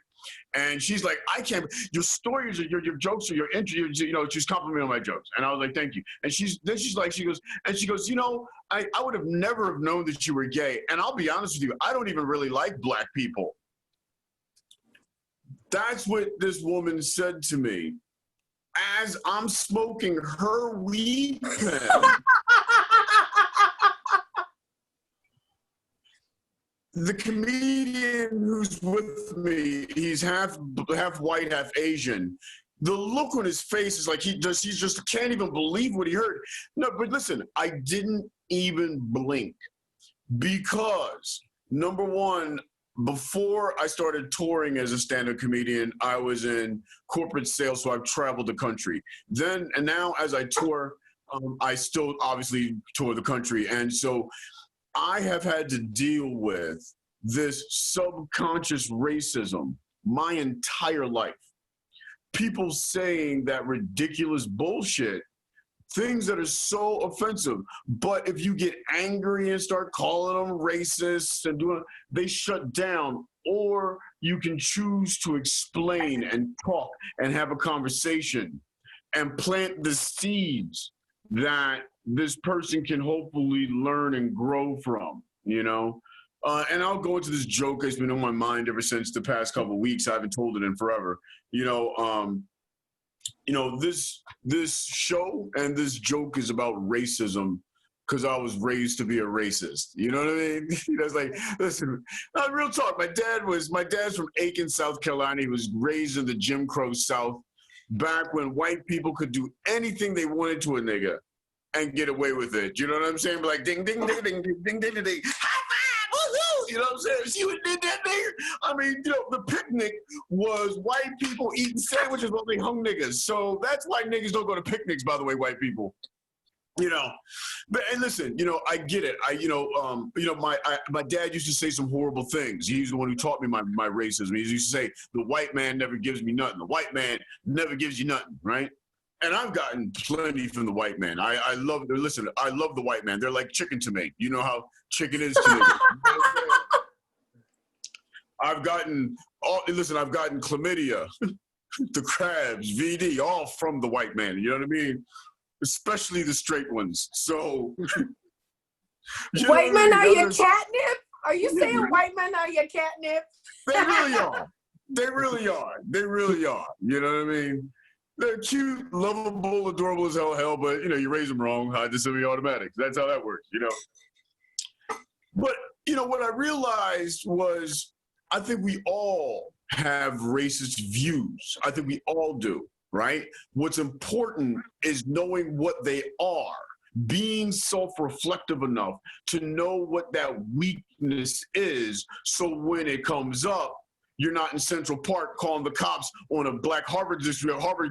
And she's like, I can't, your stories, your jokes, or your interviews, you know, she's complimenting on my jokes. And I was like, thank you. And she goes, you know, I would have never have known that you were gay. And I'll be honest with you, I don't even really like black people. That's what this woman said to me as I'm smoking her weed pen. The comedian who's with me, he's half white, half Asian. The look on his face is like he just can't even believe what he heard. No, but listen, I didn't even blink because, number one, before I started touring as a stand-up comedian, I was in corporate sales, so I've traveled the country. Then and now, as I tour, I still obviously tour the country, and so I have had to deal with this subconscious racism my entire life. People saying that ridiculous bullshit, things that are so offensive. But if you get angry and start calling them racist and they shut down. Or you can choose to explain and talk and have a conversation. and plant the seeds that this person can hopefully learn and grow from, you know? And I'll go into this joke that's been on my mind ever since the past couple of weeks. I haven't told it in forever. You know, this show and this joke is about racism because I was raised to be a racist. You know what I mean? That's like, listen, real talk. My dad's from Aiken, South Carolina. He was raised in the Jim Crow South back when white people could do anything they wanted to a nigga and get away with it. You know what I'm saying? But like ding, ding, ding, ding, ding, ding, ding, ding, ding. High five, woo-hoo! You know what I'm saying? See what did that nigga? I mean, you know, the picnic was white people eating sandwiches while they hung niggas. So that's why niggas don't go to picnics, by the way, white people. You know, but and listen, you know, I get it. My dad used to say some horrible things. He's the one who taught me my racism. He used to say, "The white man never gives me nothing. The white man never gives you nothing," right? And I've gotten plenty from the white man. I love the white man. They're like chicken to me. You know how chicken is to me. I've gotten chlamydia, the crabs, VD, all from the white man. You know what I mean? Especially the straight ones. So, white men are your catnip? Are you saying white men are your catnip? They really are. They really are. They really are. You know what I mean? They're cute, lovable, adorable as hell, but, you know, you raise them wrong, hide the semi-automatics. That's how that works, you know? But, you know, what I realized was I think we all have racist views. I think we all do, right? What's important is knowing what they are, being self-reflective enough to know what that weakness is so when it comes up, you're not in Central Park calling the cops on a black Harvard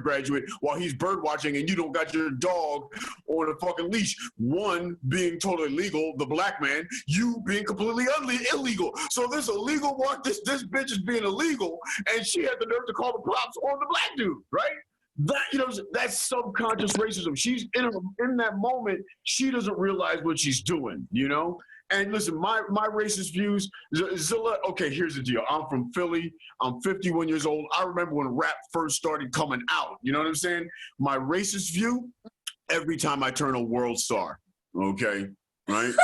graduate while he's bird watching and you don't got your dog on a fucking leash. One being totally legal, the black man, you being completely illegal. So this illegal walk, this bitch is being illegal and she had the nerve to call the cops on the black dude, right? That, you know, that's subconscious racism. She's in that moment, she doesn't realize what she's doing, you know? And listen, my racist views, Zilla, okay, here's the deal. I'm from Philly. I'm 51 years old. I remember when rap first started coming out. You know what I'm saying? My racist view, every time I turn a world star, okay, right?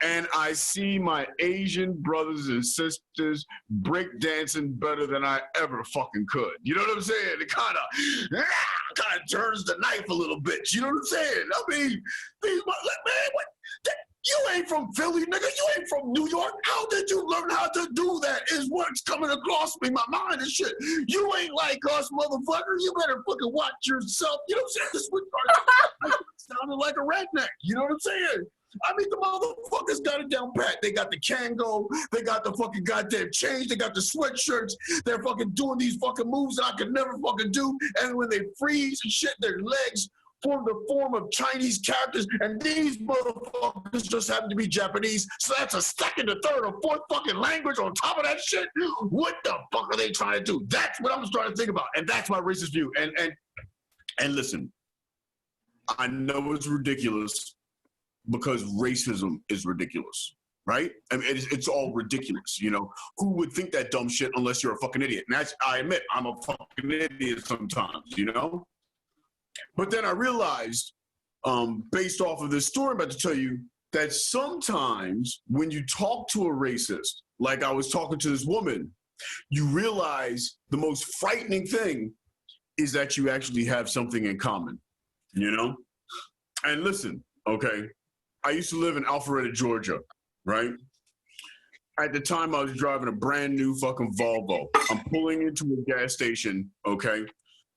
And I see my Asian brothers and sisters break dancing better than I ever fucking could. You know what I'm saying? It kind of turns the knife a little bit. You know what I'm saying? I mean, man, what? You ain't from Philly, nigga. You ain't from New York. How did you learn how to do that? Is what's coming across me, my mind and shit. You ain't like us, motherfucker. You better fucking watch yourself. You know what I'm saying? This was sounding like a redneck. You know what I'm saying? I mean, the motherfuckers got it down pat. They got the Kango. They got the fucking goddamn chains. They got the sweatshirts. They're fucking doing these fucking moves that I could never fucking do. And when they freeze and shit, their legs form the form of Chinese characters. And these motherfuckers just happen to be Japanese. So that's a second, a third, or fourth fucking language on top of that shit. What the fuck are they trying to do? That's what I'm starting to think about. And that's my racist view. And listen, I know it's ridiculous, because racism is ridiculous, right? I mean, it's all ridiculous, you know? Who would think that dumb shit unless you're a fucking idiot? And that's, I admit, I'm a fucking idiot sometimes, you know? But then I realized, based off of this story I'm about to tell you, that sometimes when you talk to a racist, like I was talking to this woman, you realize the most frightening thing is that you actually have something in common, you know? And listen, okay? I used to live in Alpharetta, Georgia, right? At the time, I was driving a brand new fucking Volvo. I'm pulling into a gas station, okay?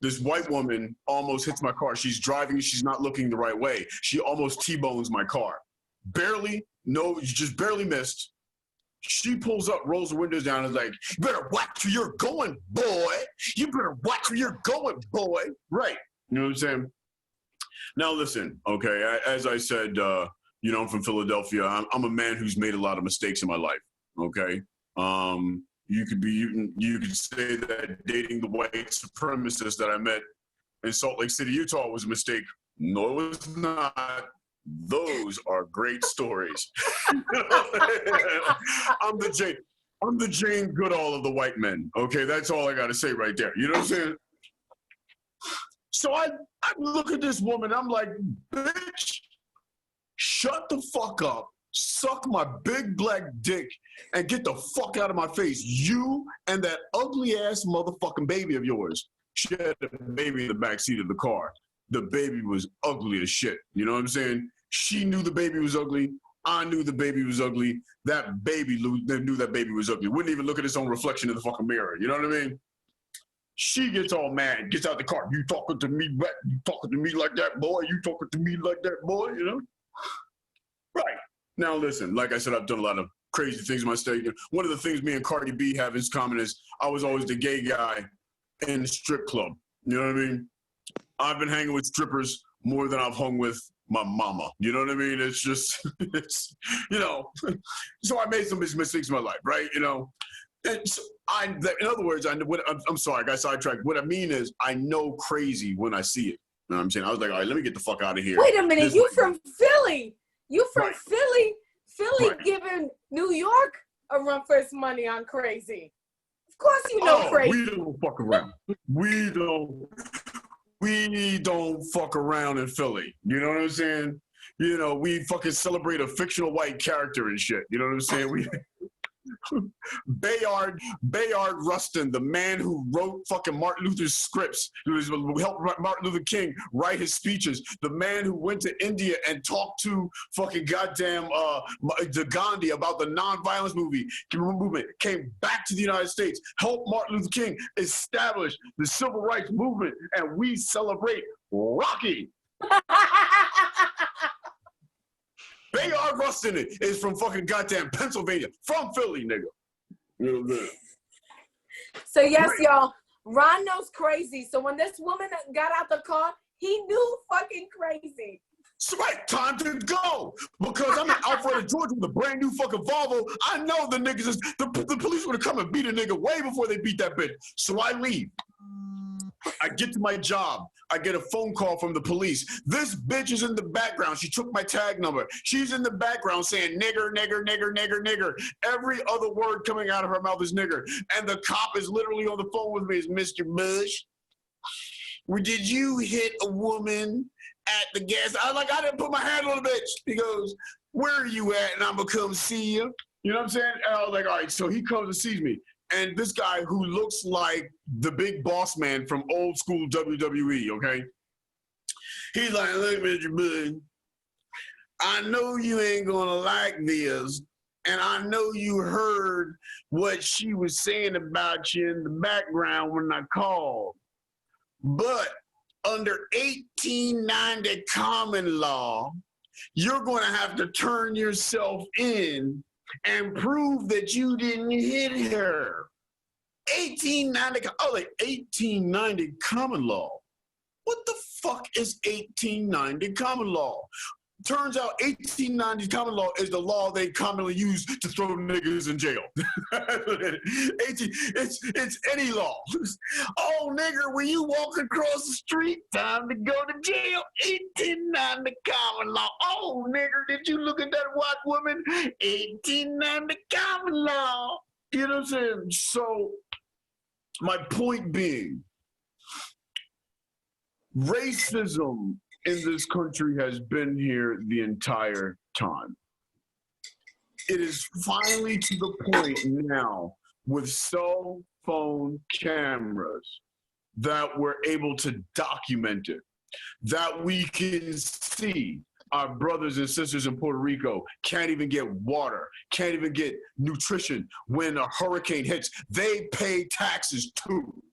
This white woman almost hits my car. She's driving, she's not looking the right way. She almost T-bones my car. Just barely missed. She pulls up, rolls the windows down, and is like, "You better watch where you're going, boy. You better watch where you're going, boy." Right, you know what I'm saying? Now listen, okay, as I said, you know, I'm from Philadelphia. I'm a man who's made a lot of mistakes in my life. Okay, you could say that dating the white supremacist that I met in Salt Lake City, Utah, was a mistake. No, it was not. Those are great stories. I'm the J. I'm the Jane Goodall of the white men. Okay, that's all I got to say right there. You know what I'm saying? So I look at this woman. I'm like, bitch, shut the fuck up, suck my big black dick, and get the fuck out of my face. You and that ugly ass motherfucking baby of yours. She had a baby in the backseat of the car. The baby was ugly as shit. You know what I'm saying? She knew the baby was ugly. I knew the baby was ugly. That baby knew that baby was ugly. Wouldn't even look at his own reflection in the fucking mirror. You know what I mean? She gets all mad, gets out the car. You talking to me, you talking to me like that, boy? You talking to me like that, boy? You know? Right. Now listen, like I said, I've done a lot of crazy things in my state. One of the things me and Cardi B have in common is I was always the gay guy in the strip club. You know what I mean? I've been hanging with strippers more than I've hung with my mama. You know what I mean? It's just, it's, you know, so I made some mistakes in my life, right? You know, and so in other words, I'm sorry, I got sidetracked. What I mean is I know crazy when I see it. You know what I'm saying? I was like, all right, let me get the fuck out of here. Wait a minute, you from Philly. You from Right. Philly? Philly Right. giving New York a run for its money on crazy. Of course you know crazy. We don't fuck around. We don't fuck around in Philly. You know what I'm saying? You know, we fucking celebrate a fictional white character and shit. You know what I'm saying? We Bayard Rustin, the man who wrote fucking Martin Luther's scripts, who helped Martin Luther King write his speeches, the man who went to India and talked to fucking goddamn the Gandhi about the nonviolence movement, came back to the United States, helped Martin Luther King establish the civil rights movement, and we celebrate Rocky. Bayard Rustin is from fucking goddamn Pennsylvania, from Philly, nigga. You know what I'm saying? So yes, y'all, Ron knows crazy. So when this woman got out the car, he knew fucking crazy. It's right, time to go. Because I'm in Alpharetta, Georgia with a brand new fucking Volvo. I know the niggas is, the police would have come and beat a nigga way before they beat that bitch. So I leave. I get to my job. I get a phone call from the police. This bitch is in the background. She took my tag number. She's in the background saying nigger, nigger, nigger, nigger, nigger. Every other word coming out of her mouth is nigger. And the cop is literally on the phone with me. Is Mr. Bush, did you hit a woman at the gas? I was like, I didn't put my hand on the bitch. He goes, where are you at? And I'm gonna come see you. You know what I'm saying? And I was like, all right. So he comes and sees me. And this guy who looks like the big boss man from old school WWE, okay? He's like, look, Mr. Bud, I know you ain't gonna like this, and I know you heard what she was saying about you in the background when I called. But under 1890 common law, you're gonna have to turn yourself in and prove that you didn't hit her. 1890 common law. What the fuck is 1890 common law? Turns out 1890 common law is the law they commonly use to throw niggas in jail. It's any law. Oh, nigger, when you walk across the street, time to go to jail. 1890 common law. Oh, nigger, did you look at that white woman? 1890 common law. You know what I'm saying? So, my point being, racism in this country has been here the entire time. It is finally to the point now with cell phone cameras that we're able to document it, that we can see our brothers and sisters in Puerto Rico can't even get water, can't even get nutrition when a hurricane hits. They pay taxes too.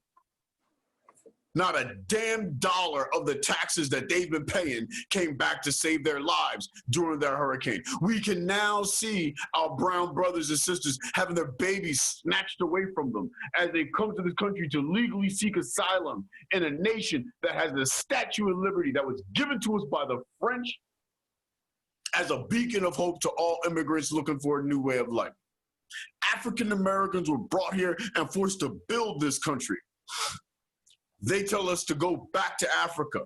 Not a damn dollar of the taxes that they've been paying came back to save their lives during that hurricane. We can now see our brown brothers and sisters having their babies snatched away from them as they come to this country to legally seek asylum in a nation that has the Statue of Liberty that was given to us by the French as a beacon of hope to all immigrants looking for a new way of life. African Americans were brought here and forced to build this country. They tell us to go back to Africa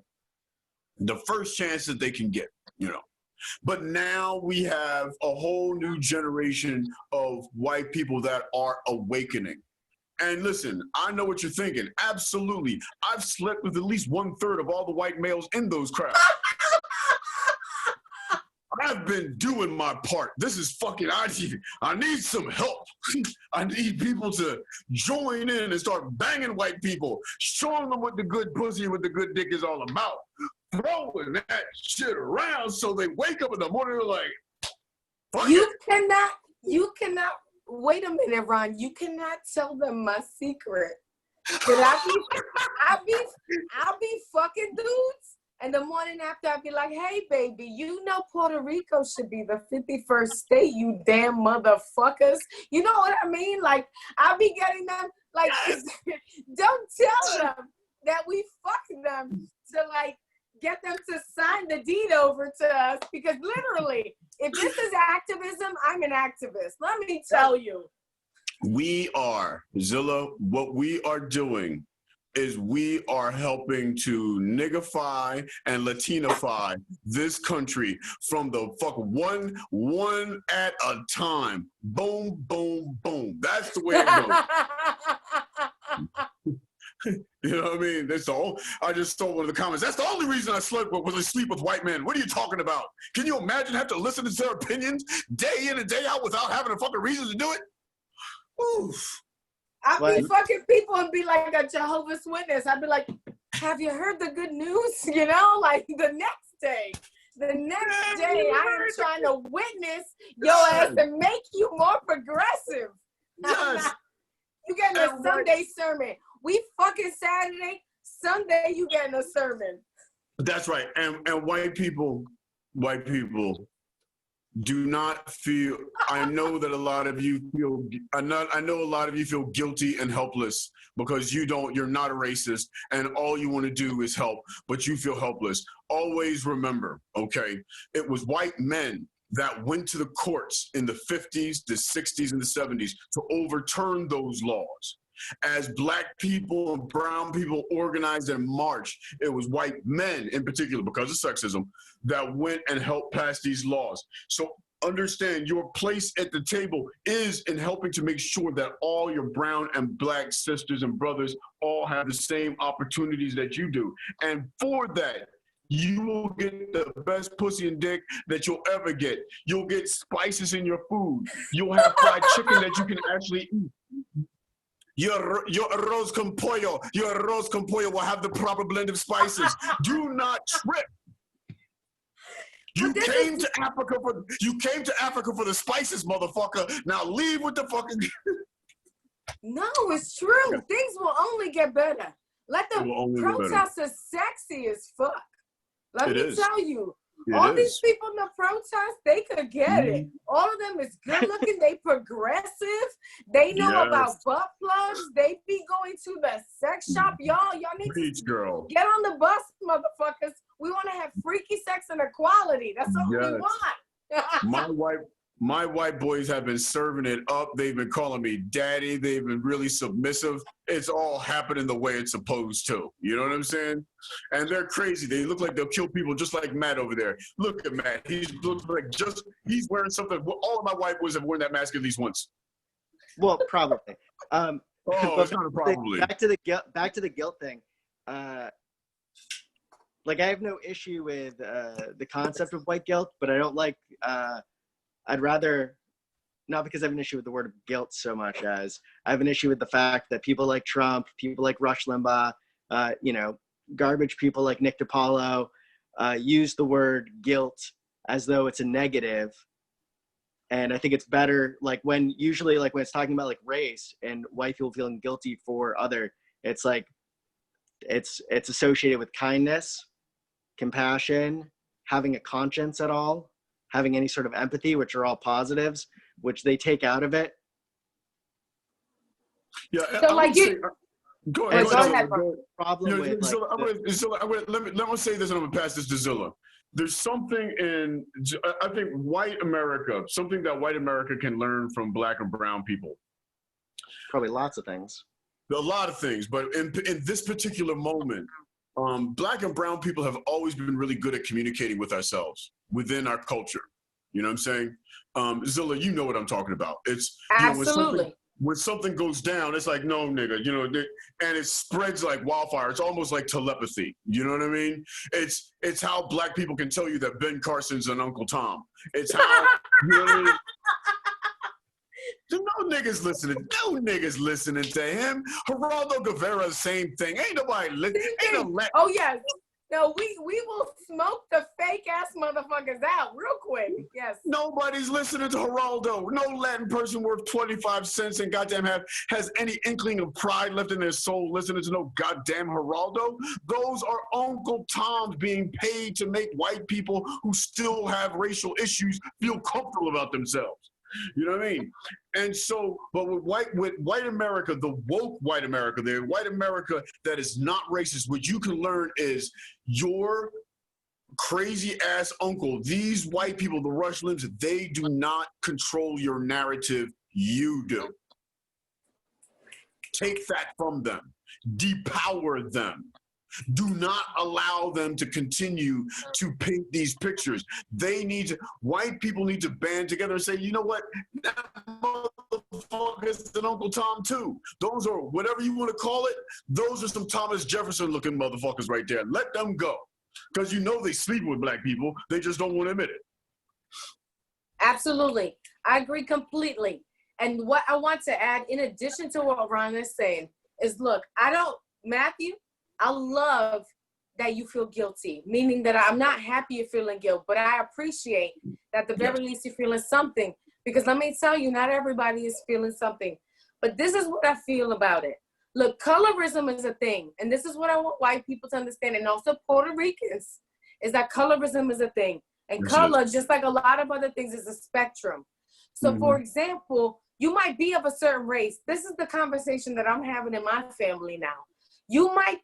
the first chance that they can get, you know. But now we have a whole new generation of white people that are awakening. And listen, I know what you're thinking. Absolutely. I've slept with at least 1/3 of all the white males in those crowds. I've been doing my part. This is fucking, I need some help. I need people to join in and start banging white people, showing them what the good pussy and what the good dick is all about. Throwing that shit around so they wake up in the morning and they're like, fuck You it. cannot, wait a minute, Ron. You cannot tell them my secret. I'll be fucking dudes. And the morning after, I'd be like, hey, baby, you know Puerto Rico should be the 51st state, you damn motherfuckers. You know what I mean? Like, I'll be getting them, like, don't tell them that we fuck them to, like, get them to sign the deed over to us. Because literally, if this is activism, I'm an activist. Let me tell you. We are, Zilla, what we are doing is we are helping to niggify and Latinify this country from the fuck one at a time. Boom, boom, boom. That's the way it goes. You know what I mean? That's all. I just saw one of the comments. That's the only reason I slept with was to sleep with white men. What are you talking about? Can you imagine having to listen to their opinions day in and day out without having a fucking reason to do it? Oof. I'd be fucking people and be like a Jehovah's Witness. I'd be like, have you heard the good news? You know, like the next day I am trying to witness your ass and make you more progressive. Yes. You getting a Sunday sermon. We fucking Saturday, Sunday you getting a sermon. That's right. And white people do not feel, I know that a lot of you feel, I know a lot of you feel guilty and helpless because you're not a racist and all you want to do is help, but you feel helpless. Always remember, okay, it was white men that went to the courts in the 50s, the 60s, and the 70s to overturn those laws. As black people and brown people organized and marched, it was white men in particular, because of sexism, that went and helped pass these laws. So understand your place at the table is in helping to make sure that all your brown and black sisters and brothers all have the same opportunities that you do. And for that, you will get the best pussy and dick that you'll ever get. You'll get spices in your food. You'll have fried chicken that you can actually eat. Your arroz con pollo will have the proper blend of spices. Do not trip. You came to Africa for the spices, motherfucker. Now leave with the fucking. No, it's true. Things will only get better. Let the protesters sexy as fuck. Let me tell you. All these people in the protest, they could get it. All of them is good looking. They progressive. They know about butt plugs. They be going to the sex shop. Y'all need to get on the bus, motherfuckers. We want to have freaky sex and equality. That's what we want. My white boys have been serving it up. They've been calling me daddy. They've been really submissive. It's all happening the way it's supposed to. You know what I'm saying? And they're crazy. They look like they'll kill people just like Matt over there. Look at Matt. He looks like he's wearing something. All of my white boys have worn that mask at least once. Well, probably. It's not a probably. Back to the guilt thing. Like, I have no issue with the concept of white guilt, but I don't like. I'd rather, not because I have an issue with the word guilt so much as I have an issue with the fact that people like Trump, people like Rush Limbaugh, garbage people like Nick DiPaolo use the word guilt as though it's a negative. And I think it's better, like when it's talking about like race and white people feeling guilty for other, it's like, it's associated with kindness, compassion, having a conscience at all, having any sort of empathy, which are all positives, which they take out of it. Yeah, so like go ahead. Problem with let me say this, and I'm gonna pass this to Zilla. There's something in, I think, white America, something that white America can learn from black and brown people. Probably lots of things. A lot of things, but in this particular moment, Black and brown people have always been really good at communicating with ourselves within our culture. You know what I'm saying? Zilla, you know what I'm talking about. It's Absolutely. when something goes down, it's like, no, nigga, you know, and it spreads like wildfire. It's almost like telepathy. You know what I mean? It's how Black people can tell you that Ben Carson's an Uncle Tom. It's how, you know what I mean? No niggas listening to him. Geraldo Guevara, same thing. Ain't nobody listening. Oh, yes. No, we will smoke the fake ass motherfuckers out real quick. Yes. Nobody's listening to Geraldo. No Latin person worth 25 cents and goddamn has any inkling of pride left in their soul listening to no goddamn Geraldo. Those are Uncle Toms being paid to make white people who still have racial issues feel comfortable about themselves. You know what I mean? And so, but with white America, the woke white America, the white America that is not racist, what you can learn is your crazy ass uncle, these white people, the Rush Limbs, they do not control your narrative. You do. Take that from them. Depower them. Do not allow them to continue to paint these pictures. White people need to band together and say, you know what? That motherfucker's an Uncle Tom too. Those are, whatever you want to call it, those are some Thomas Jefferson looking motherfuckers right there. Let them go. Because you know they sleep with Black people. They just don't want to admit it. Absolutely. I agree completely. And what I want to add, in addition to what Ron is saying, is look, Matthew, I love that you feel guilty, meaning that I'm not happy you're feeling guilt, but I appreciate that at the very least you're feeling something. Because let me tell you, not everybody is feeling something. But this is what I feel about it. Look, colorism is a thing. And this is what I want white people to understand, and also Puerto Ricans, is that colorism is a thing. And color, just like a lot of other things, is a spectrum. So for example, you might be of a certain race. This is the conversation that I'm having in my family now. You might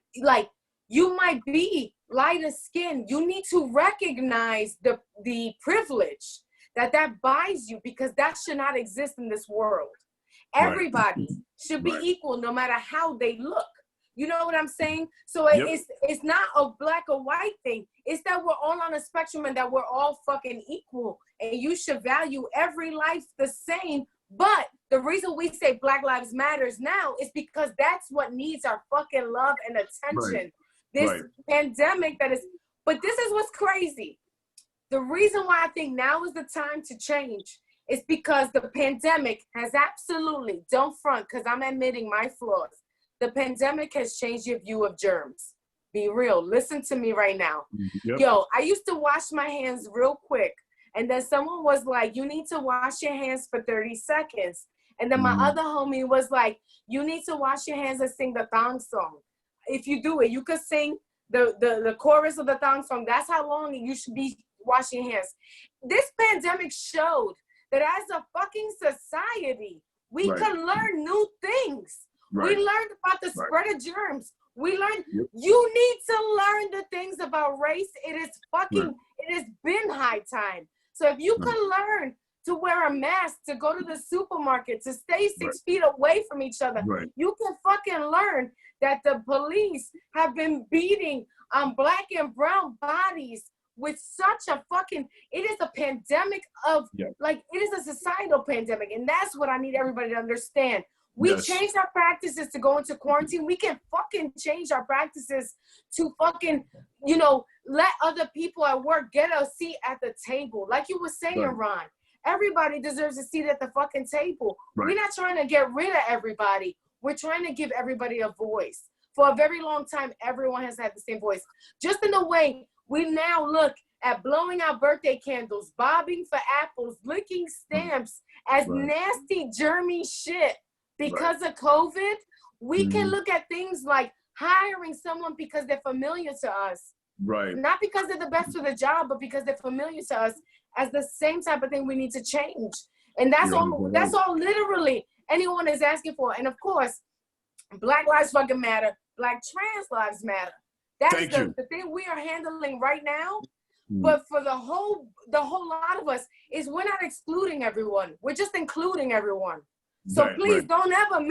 be lighter skin. You need to recognize the privilege that buys you, because that should not exist in this world. Everybody should be equal no matter how they look. You know what I'm saying? So it's not a black or white thing. It's that we're all on a spectrum and that we're all fucking equal. And you should value every life the same. But the reason we say Black Lives Matters now is because that's what needs our fucking love and attention. This pandemic but this is what's crazy. The reason why I think now is the time to change is because the pandemic has absolutely, don't front, because I'm admitting my flaws. The pandemic has changed your view of germs. Be real. Listen to me right now. Yo, I used to wash my hands real quick. And then someone was like, you need to wash your hands for 30 seconds. And then my other homie was like, you need to wash your hands and sing the thong song. If you do it, you could sing the chorus of the thong song. That's how long you should be washing your hands. This pandemic showed that as a fucking society, we can learn new things. We learned about the spread of germs. We learned, you need to learn the things about race. It has been high time. So if you can learn to wear a mask, to go to the supermarket, to stay 6 feet away from each other, you can fucking learn that the police have been beating Black and brown bodies with such a fucking, it is a pandemic of, like, it is a societal pandemic. And that's what I need everybody to understand. We changed our practices to go into quarantine. We can fucking change our practices to fucking, let other people at work get a seat at the table. Like you were saying, Ron, everybody deserves a seat at the fucking table. We're not trying to get rid of everybody. We're trying to give everybody a voice. For a very long time, everyone has had the same voice. Just in the way we now look at blowing out birthday candles, bobbing for apples, licking stamps as nasty, germy shit. Because of COVID, we can look at things like hiring someone because they're familiar to us. Not because they're the best for the job, but because they're familiar to us, as the same type of thing we need to change. And that's all literally anyone is asking for. And of course, Black lives fucking matter. Black trans lives matter. That is the thing we are handling right now. But for the whole lot of us, is we're not excluding everyone. We're just including everyone. So please don't ever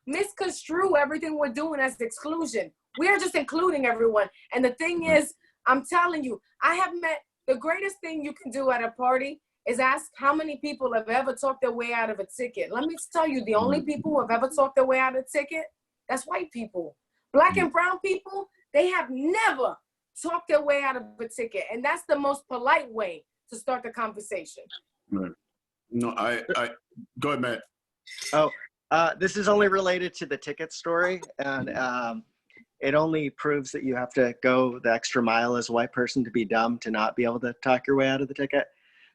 misconstrue everything we're doing as exclusion. We are just including everyone. And the thing is, I'm telling you, I have met the greatest thing you can do at a party is ask how many people have ever talked their way out of a ticket. Let me tell you, the only people who have ever talked their way out of a ticket, that's white people. Black and brown people, they have never talked their way out of a ticket. And that's the most polite way to start the conversation. Right. No, I go ahead, Matt. Oh, this is only related to the ticket story, and it only proves that you have to go the extra mile as a white person to be dumb to not be able to talk your way out of the ticket.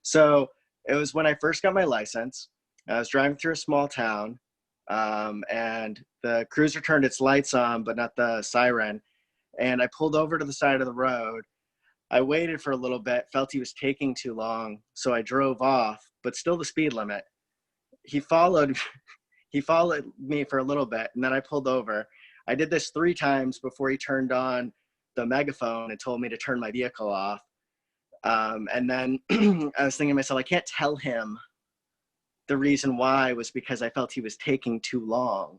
So it was when I first got my license. I was driving through a small town, and the cruiser turned its lights on, but not the siren. And I pulled over to the side of the road. I waited for a little bit, felt he was taking too long, so I drove off, but still the speed limit. He followed me for a little bit, and then I pulled over. I did this 3 times before he turned on the megaphone and told me to turn my vehicle off. And then I was thinking to myself, I can't tell him the reason why was because I felt he was taking too long,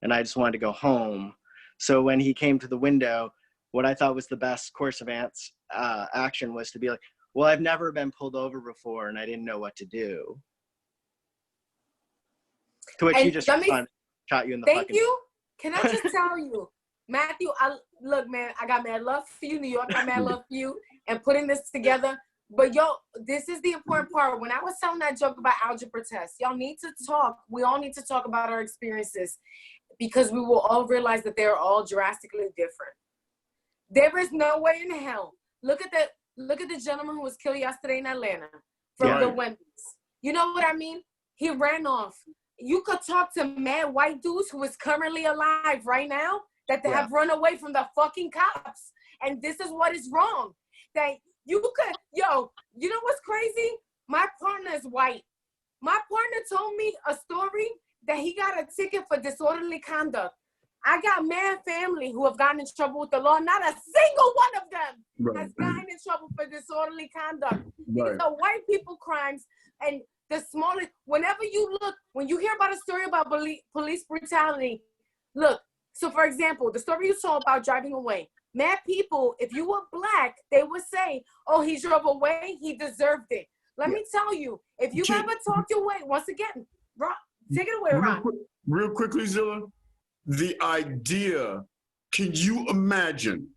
and I just wanted to go home. So when he came to the window, what I thought was the best course of action was to be like, well, I've never been pulled over before, and I didn't know what to do. To which And you just shot you in the thank fucking... you. Can I just tell you, Matthew, look, man, I got mad love for you. New York, I got mad love for you. And putting this together. But, yo, this is the important part. When I was telling that joke about algebra tests, y'all need to talk. We all need to talk about our experiences because we will all realize that they're all drastically different. There is no way in hell. Look at the gentleman who was killed yesterday in Atlanta from the Wendy's. You know what I mean? He ran off. You could talk to mad white dudes who is currently alive right now that have run away from the fucking cops. And this is what is wrong. That you could, yo, you know what's crazy? My partner is white. My partner told me a story that he got a ticket for disorderly conduct. I got mad family who have gotten in trouble with the law. Not a single one of them has gotten in trouble for disorderly conduct. These are white people crimes. And the smallest, whenever you look, when you hear about a story about police brutality, look, so for example, the story you saw about driving away, mad people, if you were black, they would say, oh, he drove away, he deserved it. Let me tell you, if you ever talked your way, once again, Ron, take it away, Ron. Real quickly, Zilla, the idea, can you imagine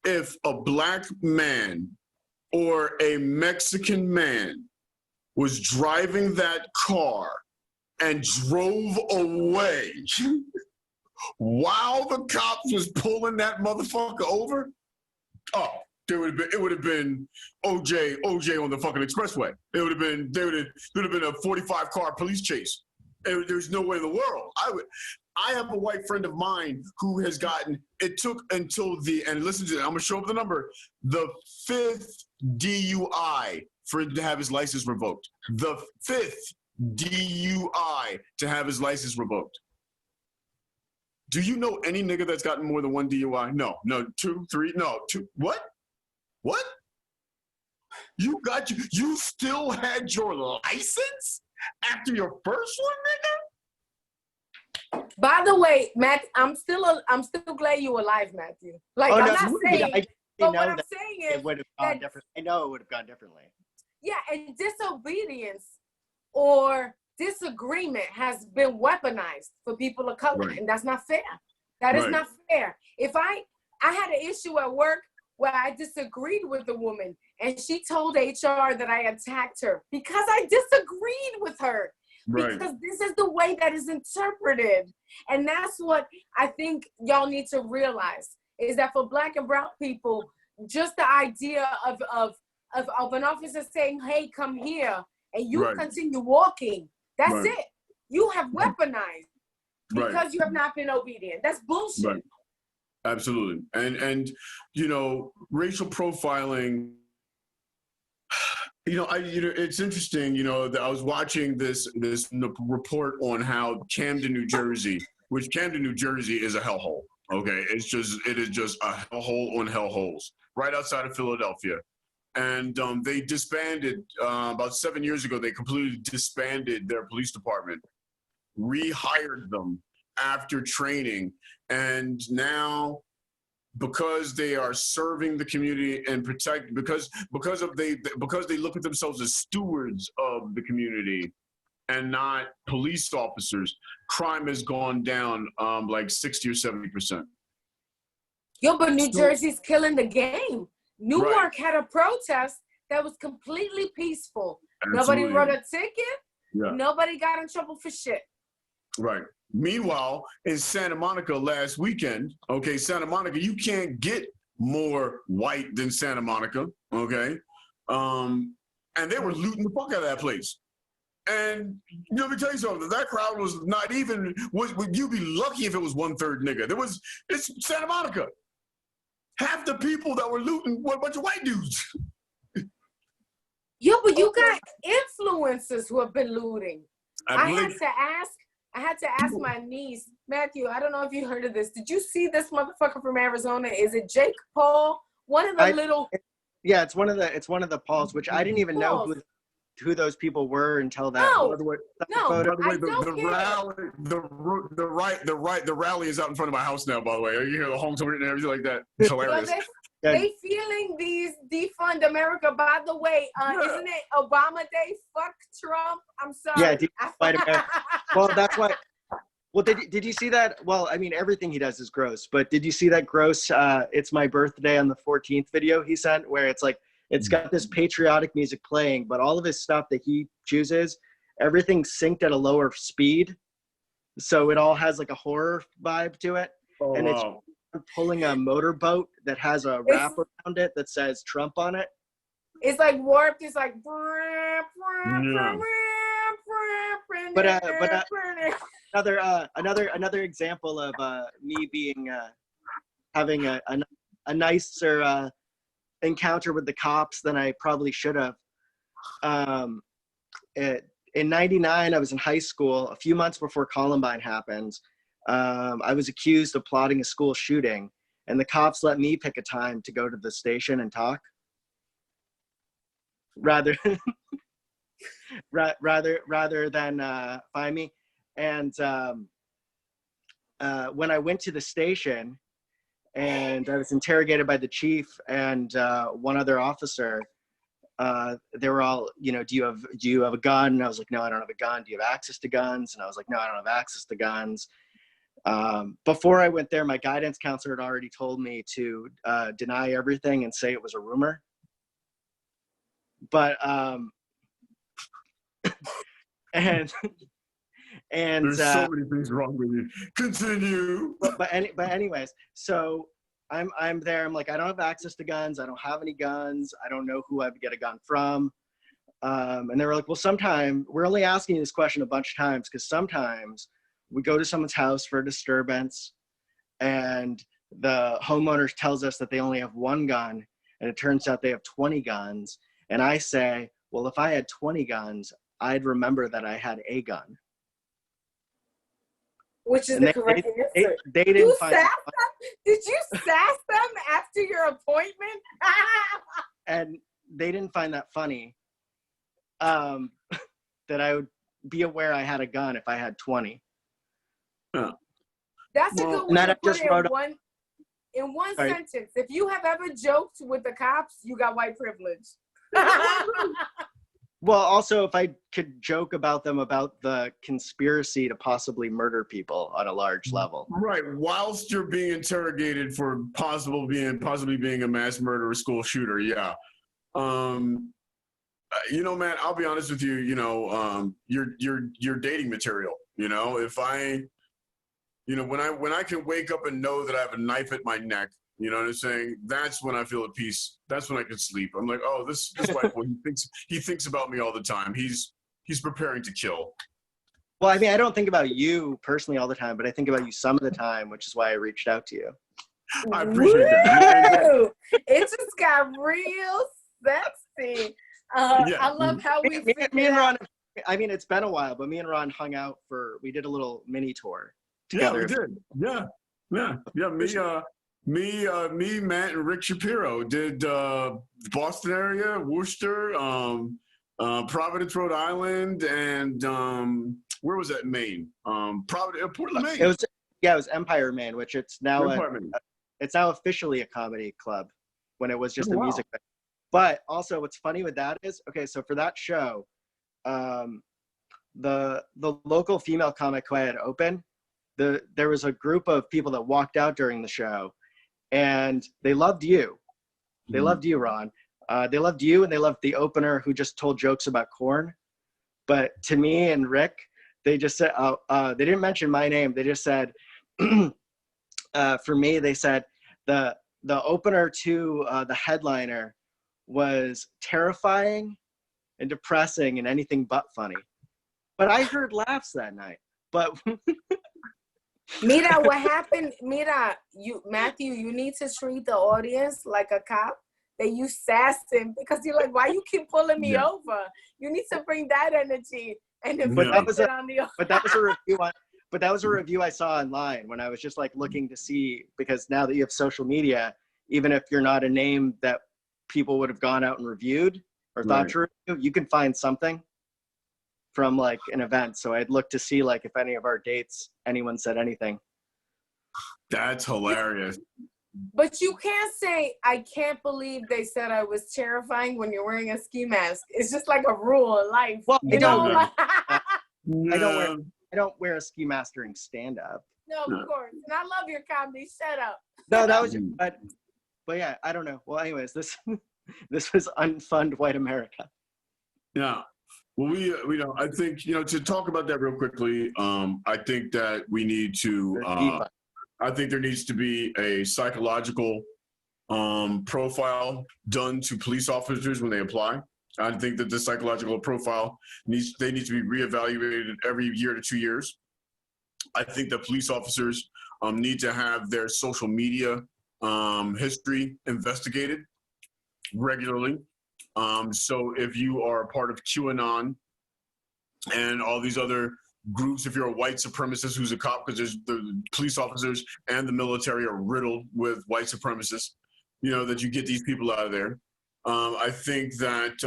if a black man or a Mexican man was driving that car and drove away while the cops was pulling that motherfucker over? Oh, it would have been OJ on the fucking expressway. There would have been a 45 car police chase. There's no way in the world. I have a white friend of mine who has gotten, it took until and listen to it, I'm gonna show up the number, the 5th DUI for him to have his license revoked. The 5th DUI to have his license revoked. Do you know any nigga that's gotten more than 1 DUI? No, 2, 3, no, 2. What? What? You still had your license after your first one, nigga? By the way, Matt, I'm still glad you're alive, Matthew. Like, I'm not saying, but what I'm saying is it would have gone different. I know it would have gone differently. Yeah, and disobedience or disagreement has been weaponized for people of color, and that's not fair. That is not fair. If I had an issue at work where I disagreed with a woman and she told HR that I attacked her because I disagreed with her. Because this is the way that is interpreted. And that's what I think y'all need to realize is that for black and brown people, just the idea of an officer saying, hey, come here, and you continue walking, that's it. You have weaponized because you have not been obedient. That's bullshit. Right. Absolutely. And you know, racial profiling, it's interesting, that I was watching this report on how Camden, New Jersey, which Camden, New Jersey is a hellhole. Okay. It is just a hellhole on hellholes right outside of Philadelphia. And they disbanded, about 7 years ago, they completely disbanded their police department, rehired them after training, and now because they are serving the community and protect because they look at themselves as stewards of the community and not police officers, crime has gone down like 60 or 70%. Yo, but New Jersey's killing the game. Newark had a protest that was completely peaceful. Absolutely. Nobody wrote a ticket. Yeah. Nobody got in trouble for shit. Right. Meanwhile, in Santa Monica last weekend, okay, Santa Monica, you can't get more white than Santa Monica, okay? And they were looting the fuck out of that place. And let me tell you something, that crowd was not even, you'd be lucky if it was 1/3 nigga. It's Santa Monica. Half the people that were looting were a bunch of white dudes. Yo, but you got influencers who have been looting. I had to ask my niece, Matthew, I don't know if you heard of this. Did you see this motherfucker from Arizona? Is it Jake Paul? One of the little... Yeah, it's one of the Pauls, which I didn't even know who those people were until that. No, by the way, the rally is out in front of my house now, by the way. You hear the honks and everything like that. It's hilarious. They feeling these Defund America. By the way, isn't it Obama Day? Fuck Trump. I'm sorry. Yeah, Defund America. Well, that's why. Well, did you see that? Well, I mean, everything he does is gross. But did you see that gross? It's my birthday on the 14th video he sent, where it's like it's got this patriotic music playing, but all of his stuff that he chooses, everything's synced at a lower speed, so it all has like a horror vibe to it. Oh, and it's pulling a motorboat that has a wrap around it that says Trump on it. It's like warped. It's like. But another example of me being having a nicer encounter with the cops than I probably should have. In '99, I was in high school. A few months before Columbine happened, I was accused of plotting a school shooting, and the cops let me pick a time to go to the station and talk, rather than find me. And when I went to the station and I was interrogated by the chief and one other officer, they were all, do you have a gun? And I was like, no, I don't have a gun. Do you have access to guns? And I was like, no, I don't have access to guns. Before I went there, my guidance counselor had already told me to deny everything and say it was a rumor. But and there's so many things wrong with you. Continue. But anyways, so I'm there. I'm like, I don't have access to guns. I don't have any guns. I don't know who I'd get a gun from. And they were like, well, sometime we're only asking you this question a bunch of times because sometimes we go to someone's house for a disturbance and the homeowner tells us that they only have one gun and it turns out they have 20 guns. And I say, well, if I had 20 guns, I'd remember that I had a gun. Which is the correct answer. They didn't find them. Did you sass them after your appointment? And they didn't find that funny. That I would be aware I had a gun if I had 20. Yeah. That's a good way to put it in one Sorry. sentence. If you have ever joked with the cops, you got white privilege. Well, also, if I could joke about them about the conspiracy to possibly murder people on a large level. Right, whilst you're being interrogated for possibly being a mass murderer, school shooter, yeah. Man, I'll be honest with you. You're dating material. If I, when I can wake up and know that I have a knife at my neck. You know what I'm saying? That's when I feel at peace. That's when I can sleep. I'm like, oh, this white boy, he thinks about me all the time. He's preparing to kill. Well, I mean, I don't think about you personally all the time, but I think about you some of the time, which is why I reached out to you. I appreciate that. It just got real sexy. I love how we me and Ron. I mean, it's been a while, but me and Ron hung out we did a little mini tour together. Yeah, we did. Yeah. Me, Matt, and Rick Shapiro did Boston area, Worcester, Providence, Rhode Island, and where was that? Maine. Portland, Maine. Yeah, it was Empire Man, which it's now Department. it's now officially a comedy club when it was just Oh, a wow. music venue. But also what's funny with that is, okay, so for that show, the local female comic who I had open, there was a group of people that walked out during the show, and they loved you. They loved you, Ron. They loved you, and they loved the opener who just told jokes about corn. But to me and Rick, they just said, they didn't mention my name. They just said, for me, they said the opener to the headliner was terrifying and depressing and anything but funny. But I heard laughs that night. But Mira, what happened? Mira, Matthew, you need to treat the audience like a cop. That you sassing because you're like, why you keep pulling me over? You need to bring that energy and then But that was it on the. but that was a review. But that was a review I saw online when I was just like looking to see, because now that you have social media, even if you're not a name that people would have gone out and reviewed or thought to review, you can find something from like an event. So I'd look to see like if any of our dates, anyone said anything. That's hilarious. But you can't say, I can't believe they said I was terrifying when you're wearing a ski mask. It's just like a rule of life. Well, You know? I don't wear a ski mask during stand up. No, of course. And I love your comedy. Shut up. No, that was, but yeah, I don't know. Well, anyways, this was Unfund White America. Yeah. Well, we know, I think, to talk about that real quickly, I think that we need to, I think there needs to be a psychological profile done to police officers when they apply. I think that the psychological profile need to be reevaluated every year to 2 years. I think that police officers need to have their social media history investigated regularly. So if you are a part of QAnon and all these other groups, if you're a white supremacist who's a cop, because there's the police officers and the military are riddled with white supremacists, that you get these people out of there. I think that,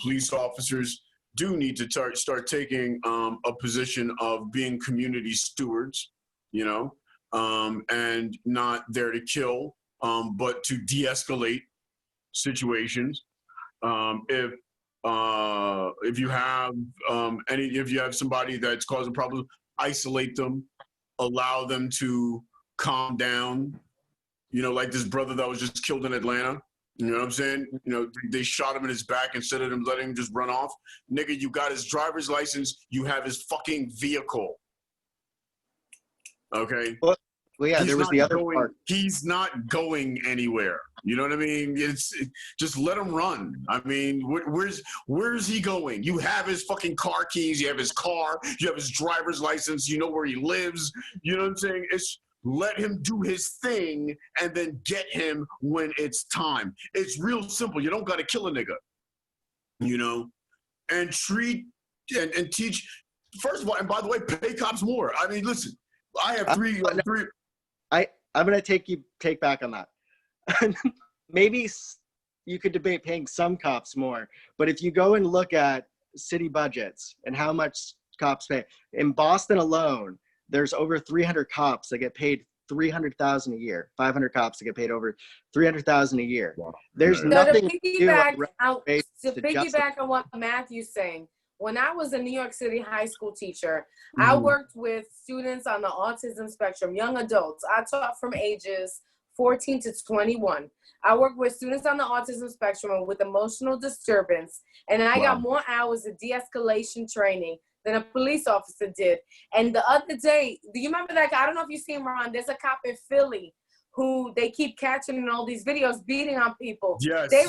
police officers do need to start taking a position of being community stewards, and not there to kill, but to de-escalate situations. If you have if you have somebody that's causing problems, isolate them, allow them to calm down. Like this brother that was just killed in Atlanta. You know what I'm saying? They shot him in his back instead of them letting him just run off. Nigga, you got his driver's license. You have his fucking vehicle. Okay? Well, yeah, there was the other part. He's not going anywhere. You know what I mean? Just let him run. I mean, where's he going? You have his fucking car keys. You have his car. You have his driver's license. You know where he lives. You know what I'm saying? It's let him do his thing and then get him when it's time. It's real simple. You don't got to kill a nigga, and treat and teach. First of all, and by the way, pay cops more. I mean, listen, I have three. I'm going to take back on that. Maybe you could debate paying some cops more, but if you go and look at city budgets and how much cops pay, in Boston alone, there's over 300 cops that get paid $300,000 a year. 500 cops that get paid over $300,000 a year. Wow. There's So nothing to to piggyback on what Matthew's saying, when I was a New York City high school teacher, I worked with students on the autism spectrum, young adults. I taught from ages 14 to 21. I worked with students on the autism spectrum with emotional disturbance, and I got more hours of de-escalation training than a police officer did. And the other day, do you remember that guy? I don't know if you've seen Ron. There's a cop in Philly who they keep catching in all these videos beating on people. Yes. They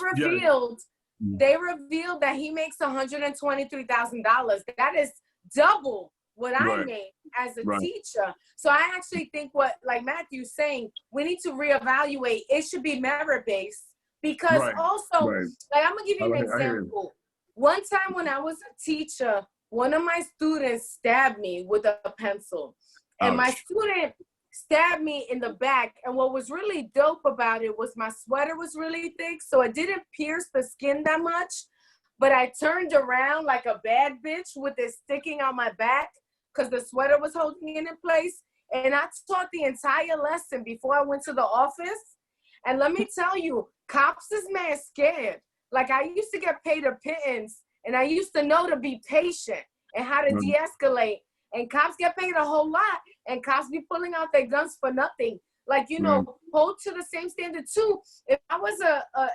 revealed that he makes $123,000. That is double what I made as a teacher. So I actually think like Matthew's saying, we need to reevaluate. It should be merit-based because also, like I'm gonna give you an example. One time when I was a teacher, one of my students stabbed me with a pencil. And my student stabbed me in the back. And what was really dope about it was my sweater was really thick, so it didn't pierce the skin that much. But I turned around like a bad bitch with it sticking on my back because the sweater was holding it in place. and I taught the entire lesson before I went to the office. And let me tell you, cops is mad scared. Like, I used to get paid a pittance, and I used to know to be patient and how to de-escalate. And cops get paid a whole lot, and cops be pulling out their guns for nothing. Like, you know, hold to the same standard too. If I was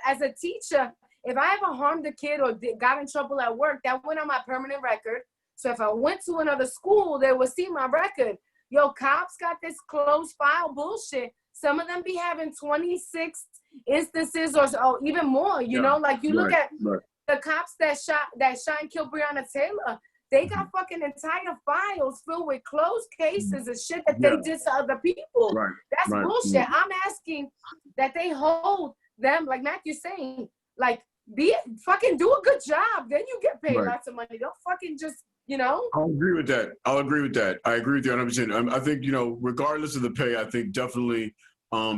as a teacher, if I ever harmed a kid or got in trouble at work, that went on my permanent record. So if I went to another school, they would see my record. Yo, cops got this closed file bullshit. Some of them be having 26 instances or even more, you know? Like, you look at the cops that shot and killed Breonna Taylor. They got fucking entire files filled with closed cases and shit that they did to other people. That's bullshit. I'm asking that they hold them, like Matthew's saying, like, fucking do a good job. Then you get paid lots of money. Don't fucking just, you know? I'll agree with that. I agree with you 100%. I think, you know, regardless of the pay, I think definitely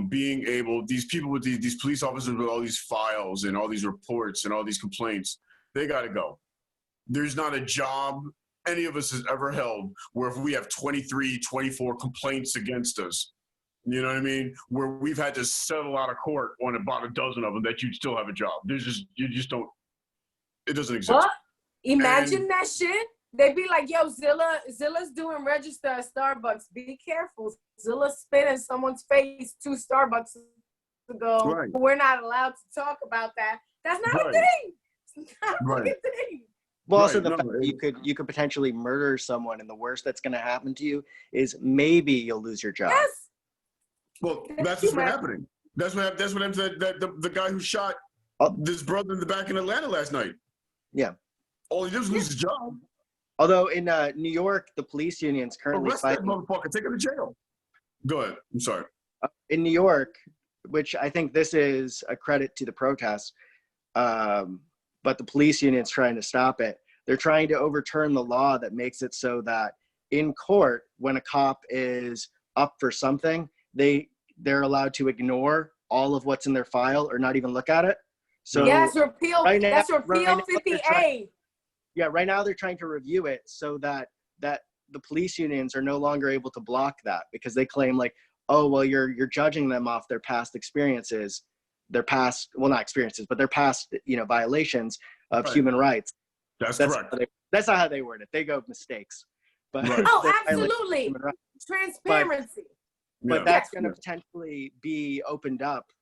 being able, these people with these police officers with all these files and all these reports and all these complaints, they got to go. There's not a job any of us has ever held where if we have 23, 24 complaints against us, you know what I mean? Where we've had to settle out of court on about a dozen of them that you still have a job. You just don't, it doesn't exist. What? Imagine that shit. They'd be like, yo, Zilla's doing register at Starbucks. Be careful. Zilla spit in someone's face 2 Starbucks ago. We're not allowed to talk about that. That's not a thing. It's not a fucking thing. Well, also the fact that you could potentially murder someone, and the worst that's going to happen to you is maybe you'll lose your job. Yes. Well, that's what's happening. That's what happened to the guy who shot this brother in the back in Atlanta last night. Yeah. All he did was lose his job. Although in New York, the police union's currently arrest that motherfucker. Take him to jail. Go ahead. I'm sorry. In New York, which I think this is a credit to the protests, but the police union's trying to stop it. They're trying to overturn the law that makes it so that in court, when a cop is up for something, they're allowed to ignore all of what's in their file or not even look at it. So yes, repeal. That's repeal 50A. Yeah, right now they're trying to review it so that the police unions are no longer able to block that, because they claim like, oh, well, you're judging them off their past experiences, their past violations of human rights. That's correct. That's not how they word it. They go mistakes. But oh, absolutely. Transparency. But that's going to potentially be opened up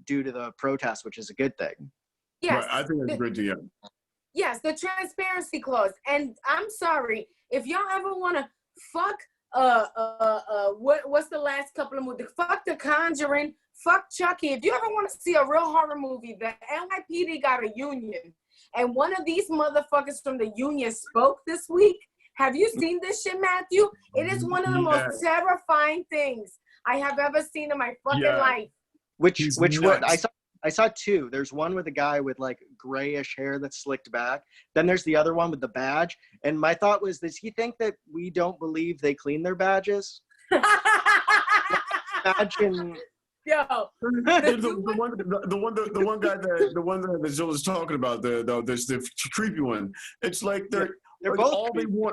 due to the protests, which is a good thing. Yes. I think that's a good thing. Yes, the transparency clause. And I'm sorry, if y'all ever want to fuck what's the last couple of movies? Fuck The Conjuring, fuck Chucky. If you ever want to see a real horror movie, the NYPD got a union. And one of these motherfuckers from the union spoke this week. Have you seen this shit, Matthew? It is one of the most terrifying things I have ever seen in my fucking life. Which one? I saw 2. There's one with a guy with like grayish hair that's slicked back. Then there's the other one with the badge. And my thought was, does he think that we don't believe they clean their badges? Imagine. Yo, the one guy that Zilla's talking about, the creepy one. It's like they're both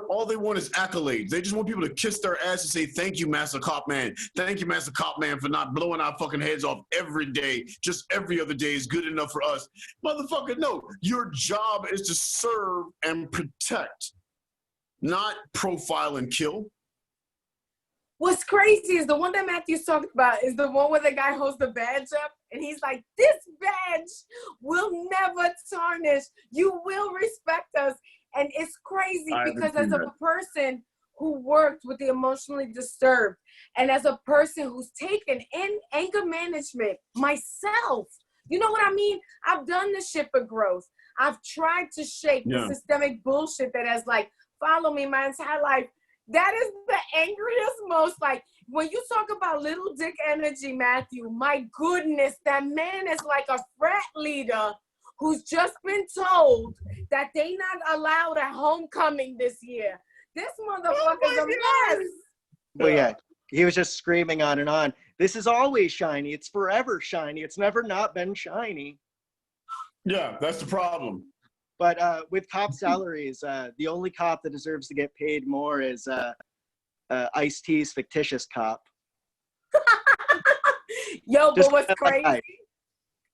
all they want is accolades. They just want people to kiss their ass and say, thank you, Master Cop Man. Thank you, Master Cop Man, for not blowing our fucking heads off every day. Just every other day is good enough for us. Motherfucker, no. Your job is to serve and protect, not profile and kill. What's crazy is the one that Matthew's talking about is the one where the guy holds the badge up and he's like, this badge will never tarnish. You will respect us. And it's crazy because as a person who worked with the emotionally disturbed and as a person who's taken in anger management myself, you know what I mean? I've done this shit for growth. I've tried to shake the systemic bullshit that has like followed me my entire life. That is the angriest, most like, when you talk about little dick energy, Matthew, my goodness, that man is like a frat leader who's just been told that they not allowed at homecoming this year. This motherfucker's a mess. But yeah, he was just screaming on and on. This is always shiny. It's forever shiny. It's never not been shiny. Yeah, that's the problem. But with cop salaries, the only cop that deserves to get paid more is Ice-T's fictitious cop. Yo, Just but what's that guy. crazy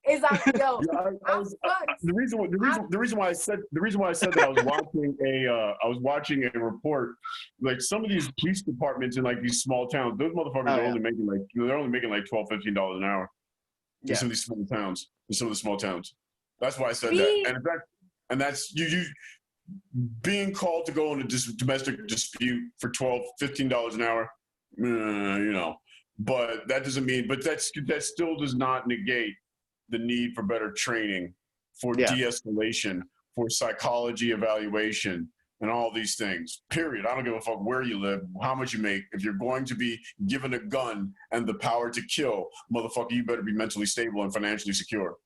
is I'm yo, Yeah, I'm fucked. the reason why I said that I was watching a report, like some of these police departments in like these small towns, those motherfuckers are only making like they're only making like $12-15 an hour in Yeah. some of these small towns. That's why I said that. Me- And in fact, and that's you being called to go on a domestic dispute for $12-15 an hour, you know. But that doesn't mean. But that still does not negate the need for better training, for de-escalation, for psychology evaluation, and all these things. Period. I don't give a fuck where you live, how much you make. If you're going to be given a gun and the power to kill, motherfucker, you better be mentally stable and financially secure.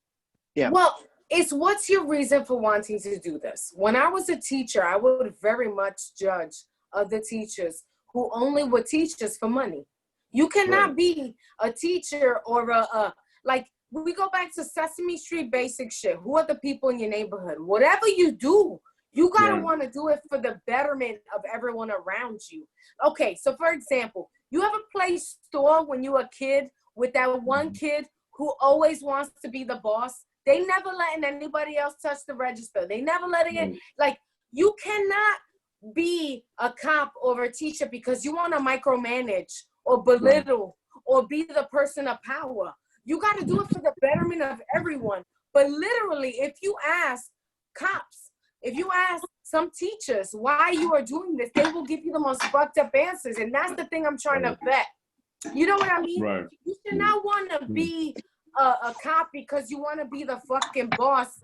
Yeah. Well, it's what's your reason for wanting to do this? When I was a teacher, I would very much judge other teachers who only would teach us for money. You cannot be a teacher or like, we go back to Sesame Street basic shit. Who are the people in your neighborhood? Whatever you do, you gotta want to do it for the betterment of everyone around you. Okay, so for example, you ever play store when you were a kid with that one kid who always wants to be the boss? They never letting anybody else touch the register. They never letting it, like, you cannot be a cop or a teacher because you want to micromanage or belittle or be the person of power. You got to do it for the betterment of everyone. But literally, if you ask cops, if you ask some teachers why you are doing this, they will give you the most fucked up answers. And that's the thing I'm trying to vet. You know what I mean? Right. You should not want to be a cop because you want to be the fucking boss.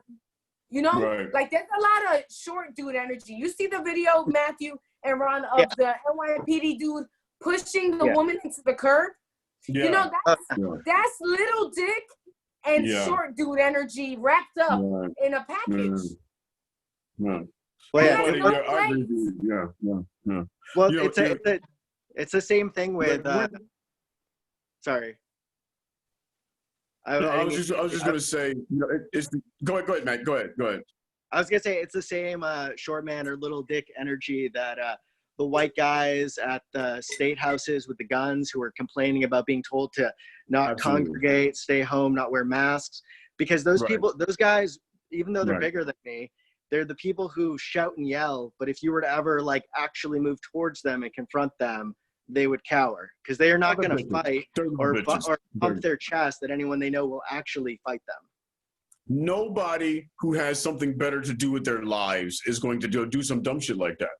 You know? Like, there's a lot of short dude energy. You see the video, Matthew and Ron, of the NYPD dude pushing the woman into the curb? You know, that's little dick and short dude energy wrapped up in a package. Well, it's the same thing with. Sorry. I was just gonna say, you know, go ahead, Matt. Go ahead. I was gonna say it's the same short man or little dick energy that the white guys at the state houses with the guns who are complaining about being told to not congregate, stay home, not wear masks, because those people, those guys, even though they're bigger than me, they're the people who shout and yell. But if you were to ever like actually move towards them and confront them, they would cower because they are not going to fight or pump their chest that anyone they know will actually fight them. Nobody who has something better to do with their lives is going to do some dumb shit like that.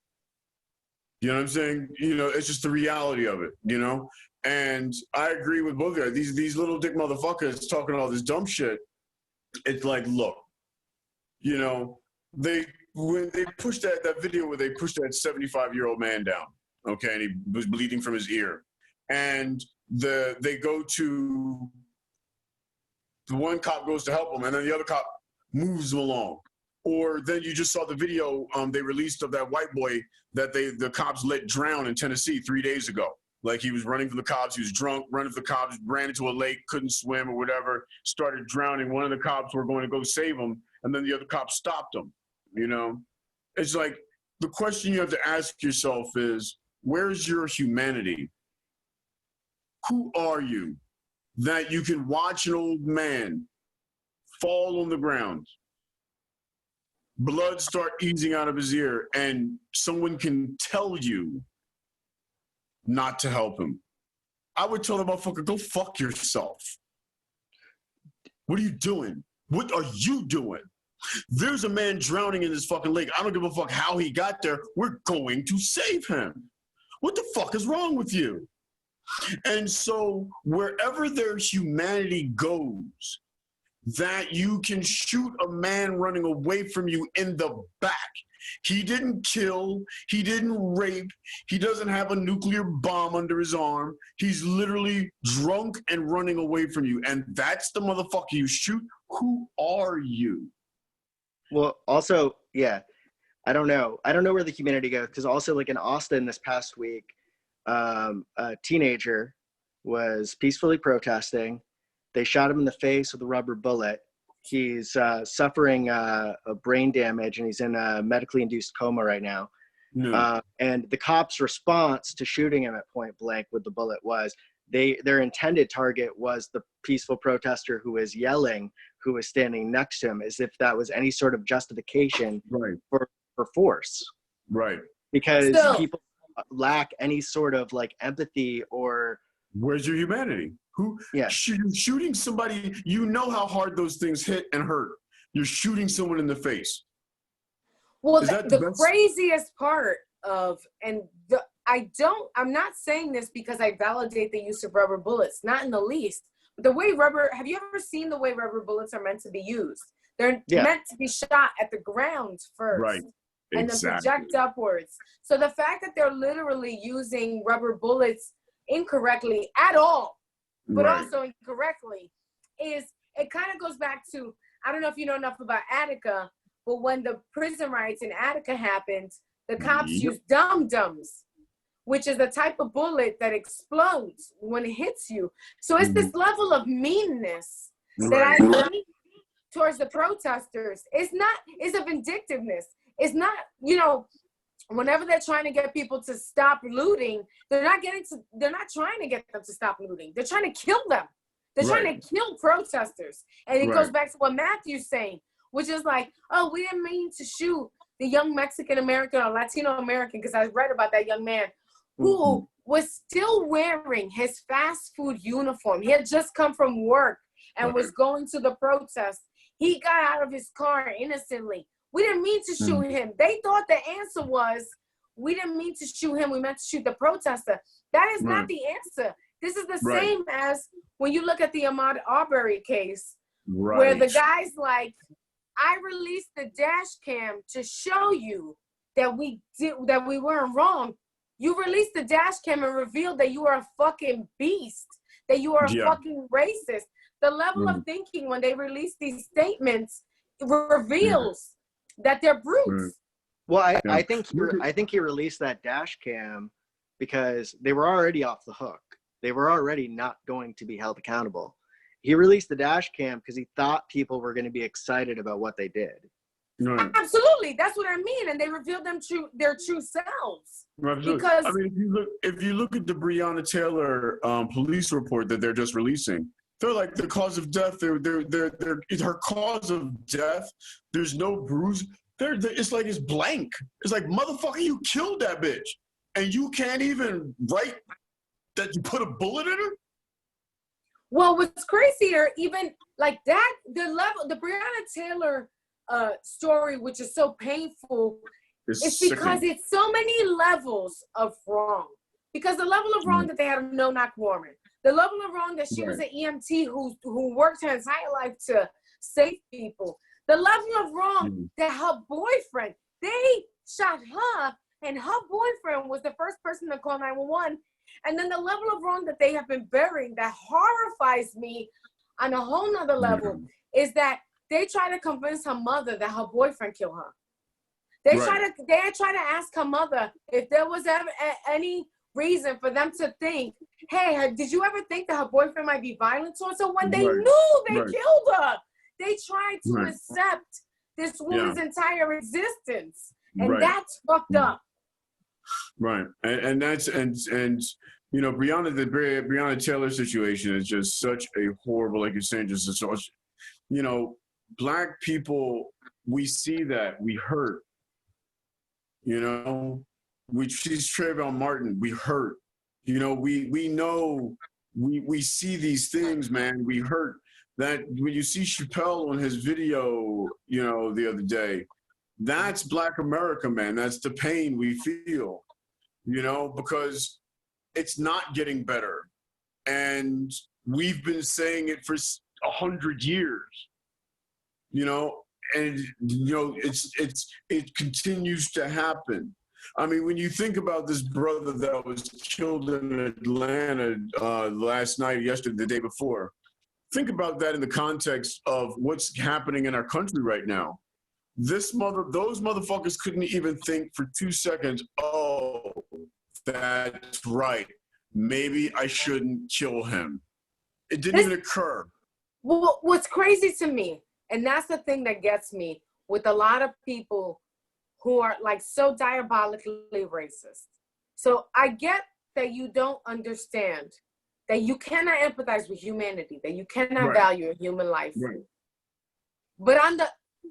You know what I'm saying? You know, it's just the reality of it, you know? And I agree with both of you. These little dick motherfuckers talking all this dumb shit. It's like, look, you know, when they pushed that video where they pushed that 75-year-old man down, okay, and he was bleeding from his ear. And they go to, the one cop goes to help him, and then the other cop moves him along. Or then you just saw the video they released of that white boy that the cops let drown in Tennessee 3 days ago. Like he was running from the cops, he was drunk, running from the cops, ran into a lake, couldn't swim or whatever, started drowning. One of the cops were going to go save him, and then the other cop stopped him, you know? It's like, the question you have to ask yourself is, where's your humanity? Who are you that you can watch an old man fall on the ground, blood start easing out of his ear, and someone can tell you not to help him? I would tell the motherfucker, go fuck yourself. What are you doing? What are you doing? There's a man drowning in this fucking lake. I don't give a fuck how he got there. We're going to save him. What the fuck is wrong with you? And so wherever their humanity goes, that you can shoot a man running away from you in the back. He didn't kill, he didn't rape, he doesn't have a nuclear bomb under his arm. He's literally drunk and running away from you. And that's the motherfucker you shoot. Who are you? Well, also, yeah, I don't know where the humanity goes, because also like in Austin this past week, a teenager was peacefully protesting. They shot him in the face with a rubber bullet. He's suffering a brain damage, and he's in a medically induced coma right now. No. And the cops' response to shooting him at point blank with the bullet was their intended target was the peaceful protester who was yelling, who was standing next to him, as if that was any sort of justification Right. for force. Right. Because So- people lack any sort of like empathy or. Where's your humanity? Who? Yeah. Shooting somebody, you know how hard those things hit and hurt. You're shooting someone in the face. Well, Is that the the best? craziest part of, I'm not saying this because I validate the use of rubber bullets, not in the least. But the way have you ever seen the way rubber bullets are meant to be used? They're meant to be shot at the ground first. Right. And then project upwards. So the fact that they're literally using rubber bullets incorrectly at all, but Right. also incorrectly, it kind of goes back to, I don't know if you know enough about Attica, but when the prison riots in Attica happened, the cops used dum-dums, which is the type of bullet that explodes when it hits you. So it's this level of meanness that I see towards the protesters. It's a vindictiveness. It's not, whenever they're trying to get people to stop looting, they're not trying to get them to stop looting. They're trying to kill them. They're trying to kill protesters. And it goes back to what Matthew's saying, which is like, oh, we didn't mean to shoot the young Mexican American or Latino American, because I read about that young man who was still wearing his fast food uniform. He had just come from work and was going to the protest. He got out of his car innocently. We didn't mean to shoot him. They thought the answer was, we didn't mean to shoot him. We meant to shoot the protester. That is not the answer. This is the same as when you look at the Ahmaud Arbery case, where the guy's like, I released the dash cam to show you that we weren't wrong. You released the dash cam and revealed that you are a fucking beast, that you are a fucking racist. The level of thinking when they release these statements reveals that they're brutes. Well, I think he released that dash cam because they were already off the hook. They were already not going to be held accountable. He released the dash cam because he thought people were going to be excited about what they did. Right. Absolutely, that's what I mean, and they revealed their true selves. Absolutely. Because I mean, if you look at the Breonna Taylor police report that they're just releasing, they're like the cause of death. Her cause of death. There's no bruise. It's like it's blank. It's like, motherfucker, you killed that bitch, and you can't even write that you put a bullet in her. Well, what's crazier, even like that, the Breonna Taylor story, which is so painful, it's because it's so many levels of wrong. Because the level of wrong that they had a no-knock warrant, the level of wrong that she was an EMT who worked her entire life to save people, the level of wrong that her boyfriend, they shot her, and her boyfriend was the first person to call 911. And then the level of wrong that they have been burying that horrifies me on a whole nother level is that they try to convince her mother that her boyfriend killed her. They try to ask her mother if there was ever any reason for them to think, hey, did you ever think that her boyfriend might be violent towards her? When they knew they killed her, they tried to accept this woman's entire existence, and that's fucked up. Right, and that's Breonna Taylor situation is just such a horrible, like you're saying, just so, Black people, we see that, we hurt. We see Trayvon Martin, we hurt. We know, we see these things, man, we hurt. That when you see Chappelle on his video, the other day, that's Black America, man. That's the pain we feel, because it's not getting better. And we've been saying it for 100 years, and, it continues to happen. I mean, when you think about this brother that was killed in Atlanta yesterday, the day before, think about that in the context of what's happening in our country right now. Those motherfuckers couldn't even think for 2 seconds, oh, that's right, maybe I shouldn't kill him. It didn't even occur. Well, what's crazy to me, and that's the thing that gets me with a lot of people who are like so diabolically racist. So I get that you don't understand, that you cannot empathize with humanity, that you cannot value a human life. Right. But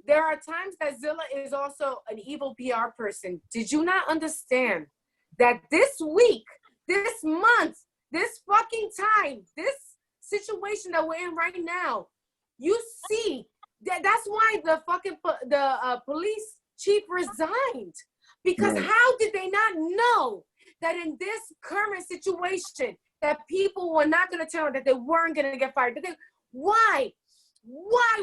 there are times that Zilla is also an evil PR person. Did you not understand that this week, this month, this fucking time, this situation that we're in right now, you see that's why the fucking police chief resigned, because how did they not know that in this current situation that people were not going to turn, that they weren't going to get fired? Why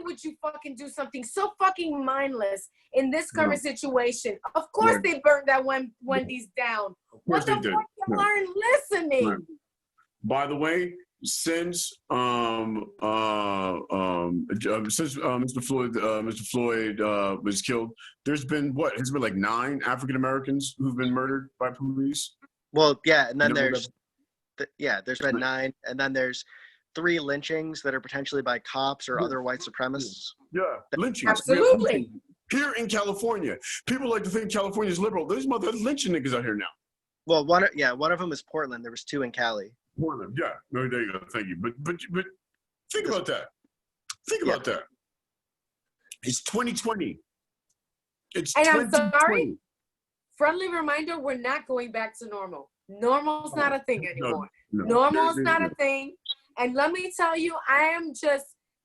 would you fucking do something so fucking mindless in this current situation? Of course they burned that Wendy's down. What the fuck you aren't listening? By the way, since Mr. Floyd was killed, there's been like 9 African Americans who've been murdered by police. Well, yeah, and then there's been 9, and then there's 3 lynchings that are potentially by cops or other white supremacists. Yeah, lynchings. Absolutely. Here in California, people like to think California's liberal. There's motherfuckers lynching niggas out here now. Well, one of them is Portland. There was 2 in Cali. Portland, yeah. No, there you go. Thank you. But think about that. Think about that. It's 2020. It's and 2020. I'm sorry. Friendly reminder: we're not going back to normal. Normal's not a thing anymore. No. Normal's not a thing. And let me tell you,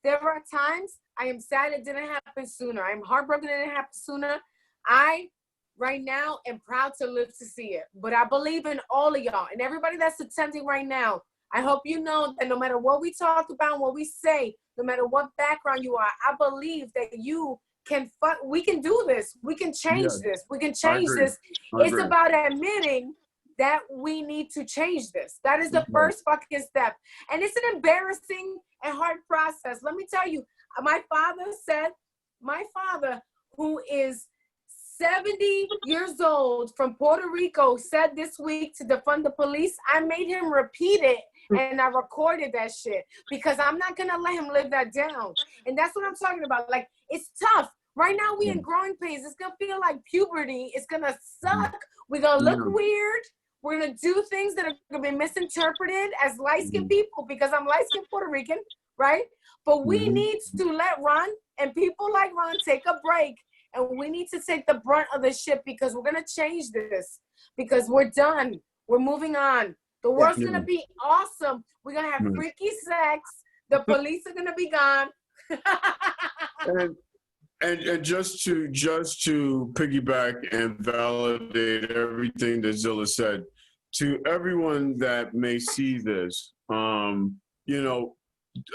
there are times I am sad it didn't happen sooner. I'm heartbroken it didn't happen sooner. I, right now, am proud to live to see it. But I believe in all of y'all and everybody that's attending right now. I hope you know that no matter what we talk about, what we say, no matter what background you are, I believe that we can do this. We can change this. We can change this. It's about admitting that we need to change this. That is the first fucking step. And it's an embarrassing and hard process. Let me tell you, my father, who is 70 years old from Puerto Rico, said this week to defund the police. I made him repeat it and I recorded that shit because I'm not gonna let him live that down. And that's what I'm talking about. Like, it's tough. Right now we in growing pains. It's gonna feel like puberty. It's gonna suck. We're gonna look weird. We're gonna do things that are gonna be misinterpreted as light-skinned people because I'm light-skinned Puerto Rican, right? But we need to let Ron and people like Ron take a break, and we need to take the brunt of the shit because we're gonna change this because we're done. We're moving on. The world's gonna be awesome. We're gonna have freaky sex. The police are gonna be gone. And just to piggyback and validate everything that Zilla said, to everyone that may see this, you know,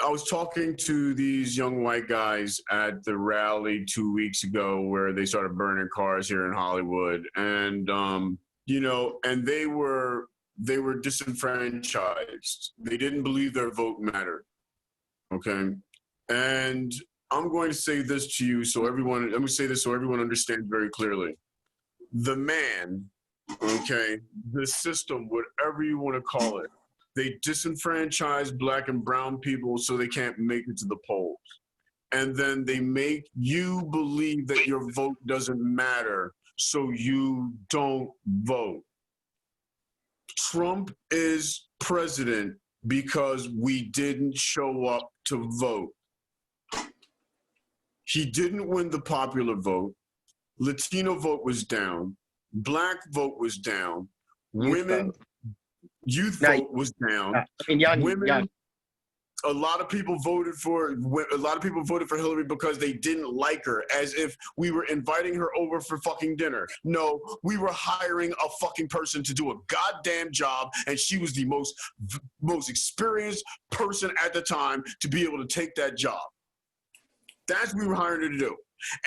I was talking to these young white guys at the rally 2 weeks ago where they started burning cars here in Hollywood, and you know, and they were disenfranchised. They didn't believe their vote mattered. Okay, and I'm going to say this to you so everyone understands very clearly. The man, okay, the system, whatever you want to call it, they disenfranchise black and brown people so they can't make it to the polls. And then they make you believe that your vote doesn't matter, so you don't vote. Trump is president because we didn't show up to vote. He didn't win the popular vote. Latino vote was down. Black vote was down. Youth vote was down. Women. A lot of people voted for Hillary because they didn't like her, as if we were inviting her over for fucking dinner. No, we were hiring a fucking person to do a goddamn job, and she was the most experienced person at the time to be able to take that job. That's what we were hiring her to do.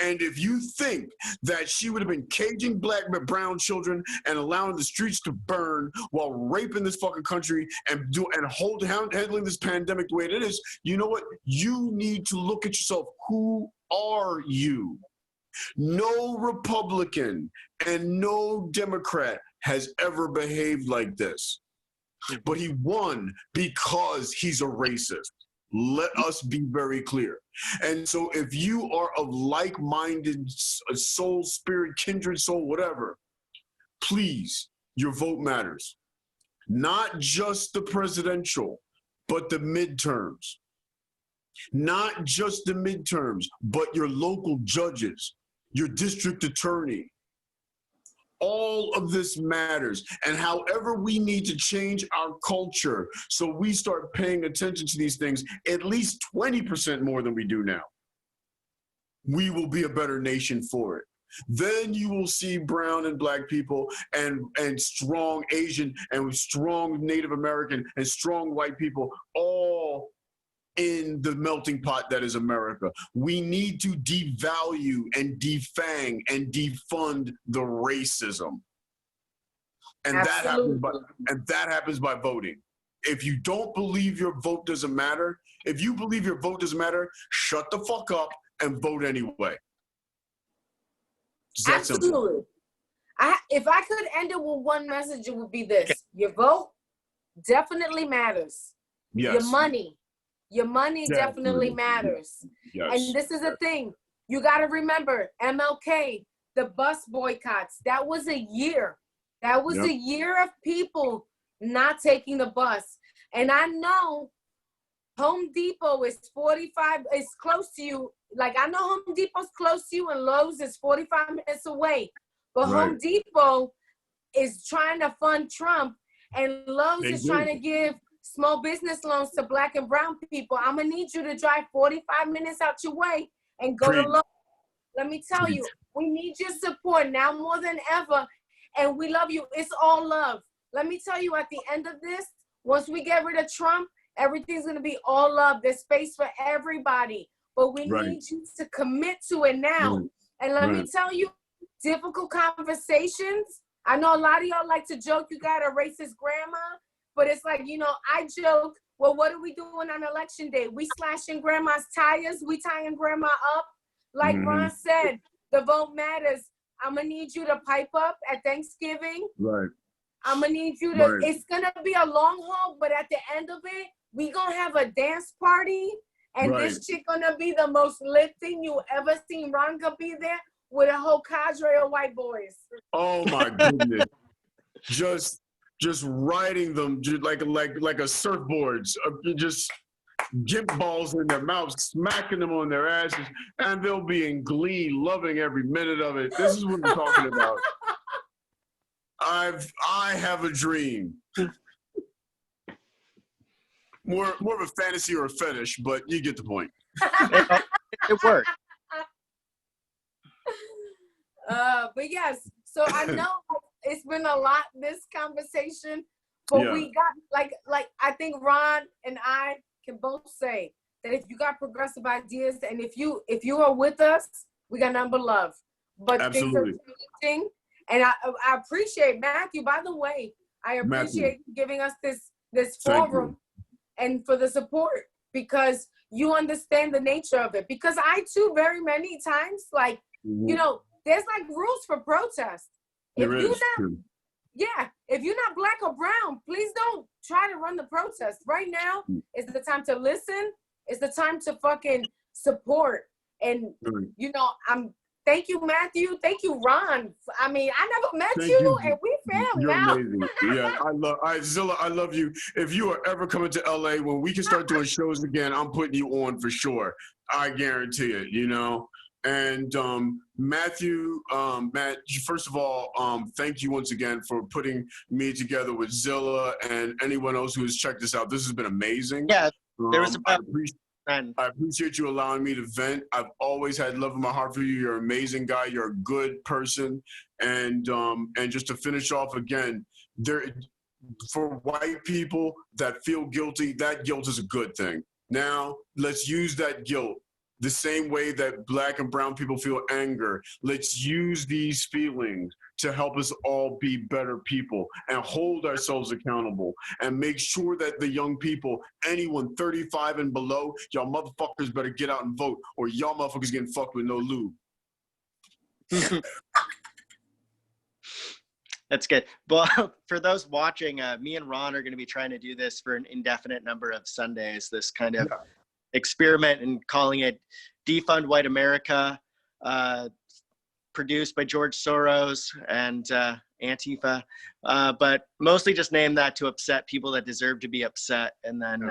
And if you think that she would have been caging black but brown children and allowing the streets to burn while raping this fucking country and handling this pandemic the way it is, you know what? You need to look at yourself. Who are you? No Republican and no Democrat has ever behaved like this. But he won because he's a racist. Let us be very clear. And so if you are of like-minded soul, spirit, kindred soul, whatever, please, your vote matters. Not just the presidential, but the midterms. Not just the midterms, but your local judges, your district attorney. All of this matters. And however we need to change our culture so we start paying attention to these things at least 20% more than we do now, we will be a better nation for it. Then you will see brown and black people and strong Asian and strong Native American and strong white people all in the melting pot that is America. We need to devalue and defang and defund the racism. And that happens by voting. If you don't believe your vote doesn't matter, if you believe your vote doesn't matter, shut the fuck up and vote anyway. Absolutely. If I could end it with one message, it would be this. Your vote definitely matters. Yes. Your money definitely matters. Yes. And this is the thing. You got to remember, MLK, the bus boycotts, that was a year. That was a year of people not taking the bus. And I know Home Depot is 45, is close to you. Like, I know Home Depot's close to you and Lowe's is 45 minutes away. But Home Depot is trying to fund Trump and Lowe's is trying to give small business loans to black and brown people. I'm going to need you to drive 45 minutes out your way and go to Lowe's. Let me tell you, we need your support now more than ever. And we love you. It's all love. Let me tell you, at the end of this, once we get rid of Trump, everything's going to be all love. There's space for everybody. But we need you to commit to it now. And let me tell you, difficult conversations. I know a lot of y'all like to joke, you got a racist grandma. But it's like, you know, I joke, well, what are we doing on election day? We slashing grandma's tires. We tying grandma up. Like Ron said, the vote matters. I'm going to need you to pipe up at Thanksgiving. Right. I'm going to need you to, it's going to be a long haul, but at the end of it, we going to have a dance party. And this chick going to be the most lit thing you ever seen. Ron gonna be there with a whole cadre of white boys. Oh, my goodness. Just riding them like a surfboard, just gimp balls in their mouths, smacking them on their asses, and they'll be in glee, loving every minute of it. This is what I'm talking about. I have a dream. More of a fantasy or a fetish, but you get the point. It worked. But yes, so I know it's been a lot, this conversation, but we got, like I think Ron and I can both say that if you got progressive ideas and if you are with us, we got nothing but love. But absolutely. Things are changing, and I appreciate Matthew, by the way, I appreciate you giving us this forum and for the support, because you understand the nature of it. Because I too, very many times, like, you know, there's like rules for protest. If you're not black or brown, please don't try to run the protest. Right now is the time to listen. It's the time to fucking support. And, you know, thank you, Matthew. Thank you, Ron. I mean, I never met you, and we family now. You're amazing. Yeah, Zilla, I love you. If you are ever coming to LA, when we can start doing shows again, I'm putting you on for sure. I guarantee it, you know? And Matthew, Matt, first of all, thank you once again for putting me together with Zilla and anyone else who has checked this out. This has been amazing. Yeah, there was I appreciate you allowing me to vent. I've always had love in my heart for you. You're an amazing guy. You're a good person. And just to finish off again, for white people that feel guilty, that guilt is a good thing. Now, let's use that guilt the same way that black and brown people feel anger. Let's use these feelings to help us all be better people and hold ourselves accountable and make sure that the young people, anyone 35 and below, y'all motherfuckers better get out and vote, or y'all motherfuckers getting fucked with no lube. That's good. Well, for those watching, me and Ron are going to be trying to do this for an indefinite number of Sundays, this kind of experiment in calling it Defund White America, produced by George Soros and Antifa, but mostly just named that to upset people that deserve to be upset. And then,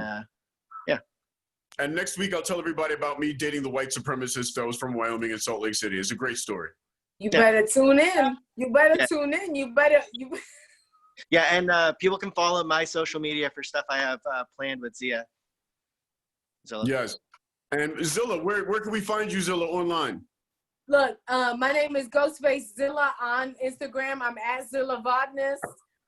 And next week, I'll tell everybody about me dating the white supremacist that was from Wyoming and Salt Lake City. It's a great story. You better tune in. You better tune in. Yeah, and people can follow my social media for stuff I have planned with Zia. Zilla. Yes. And Zilla, where can we find you, Zilla, online? Look, my name is Ghostface Zilla on Instagram. I'm at Zilla Vodness.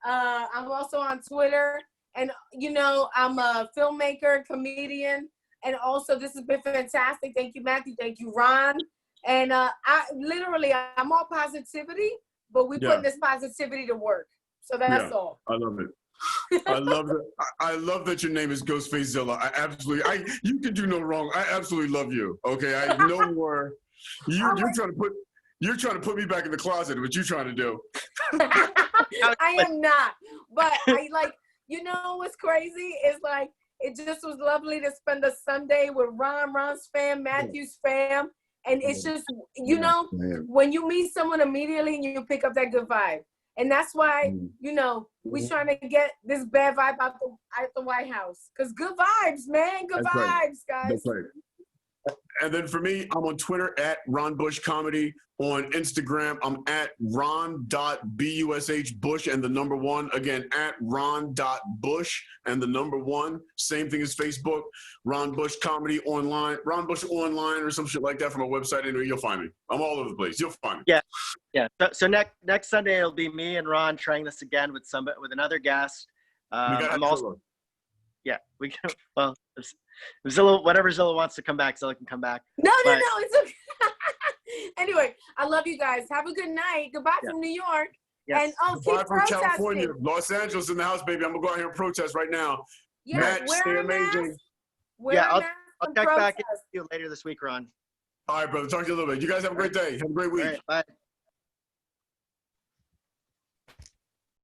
I'm also on Twitter. And, you know, I'm a filmmaker, comedian. And also, this has been fantastic. Thank you, Matthew. Thank you, Ron. And I'm all positivity, but we putting this positivity to work. So that's all. I love it. I love that your name is Ghostface Zilla. You can do no wrong. I absolutely love you. Okay, I know more. You're trying to put me back in the closet. What you trying to do? I am not. But I you know what's crazy is it just was lovely to spend a Sunday with Ron's fam, Matthew's fam. And it's just, you know, when you meet someone immediately and you pick up that good vibe. And that's why, you know, we're trying to get this bad vibe out the White House. Because good vibes, man. Good vibes, guys. That's right. And then for me, I'm on Twitter at Ron Bush Comedy. On Instagram, I'm at ron.bushbush and the number 1. Again, at ron.bush and the number 1. Same thing as Facebook. Ron Bush Comedy online. Ron Bush online or some shit like that from a website. Anyway, you'll find me. I'm all over the place. You'll find me. Yeah. So next Sunday it'll be me and Ron trying this again with another guest. I'm also. Yeah, we can. Well, if Zilla, whatever Zilla wants to come back, Zilla can come back. No, it's okay. Anyway, I love you guys. Have a good night. Goodbye from New York. Yes. And Goodbye keep from protesting. California, Los Angeles in the house, baby. I'm gonna go out here and protest right now. Yeah, Matt, stay amazing. I'll check back in with you later this week, Ron. All right, brother. Talk to you a little bit. You guys have a great day. Have a great week. All right, bye.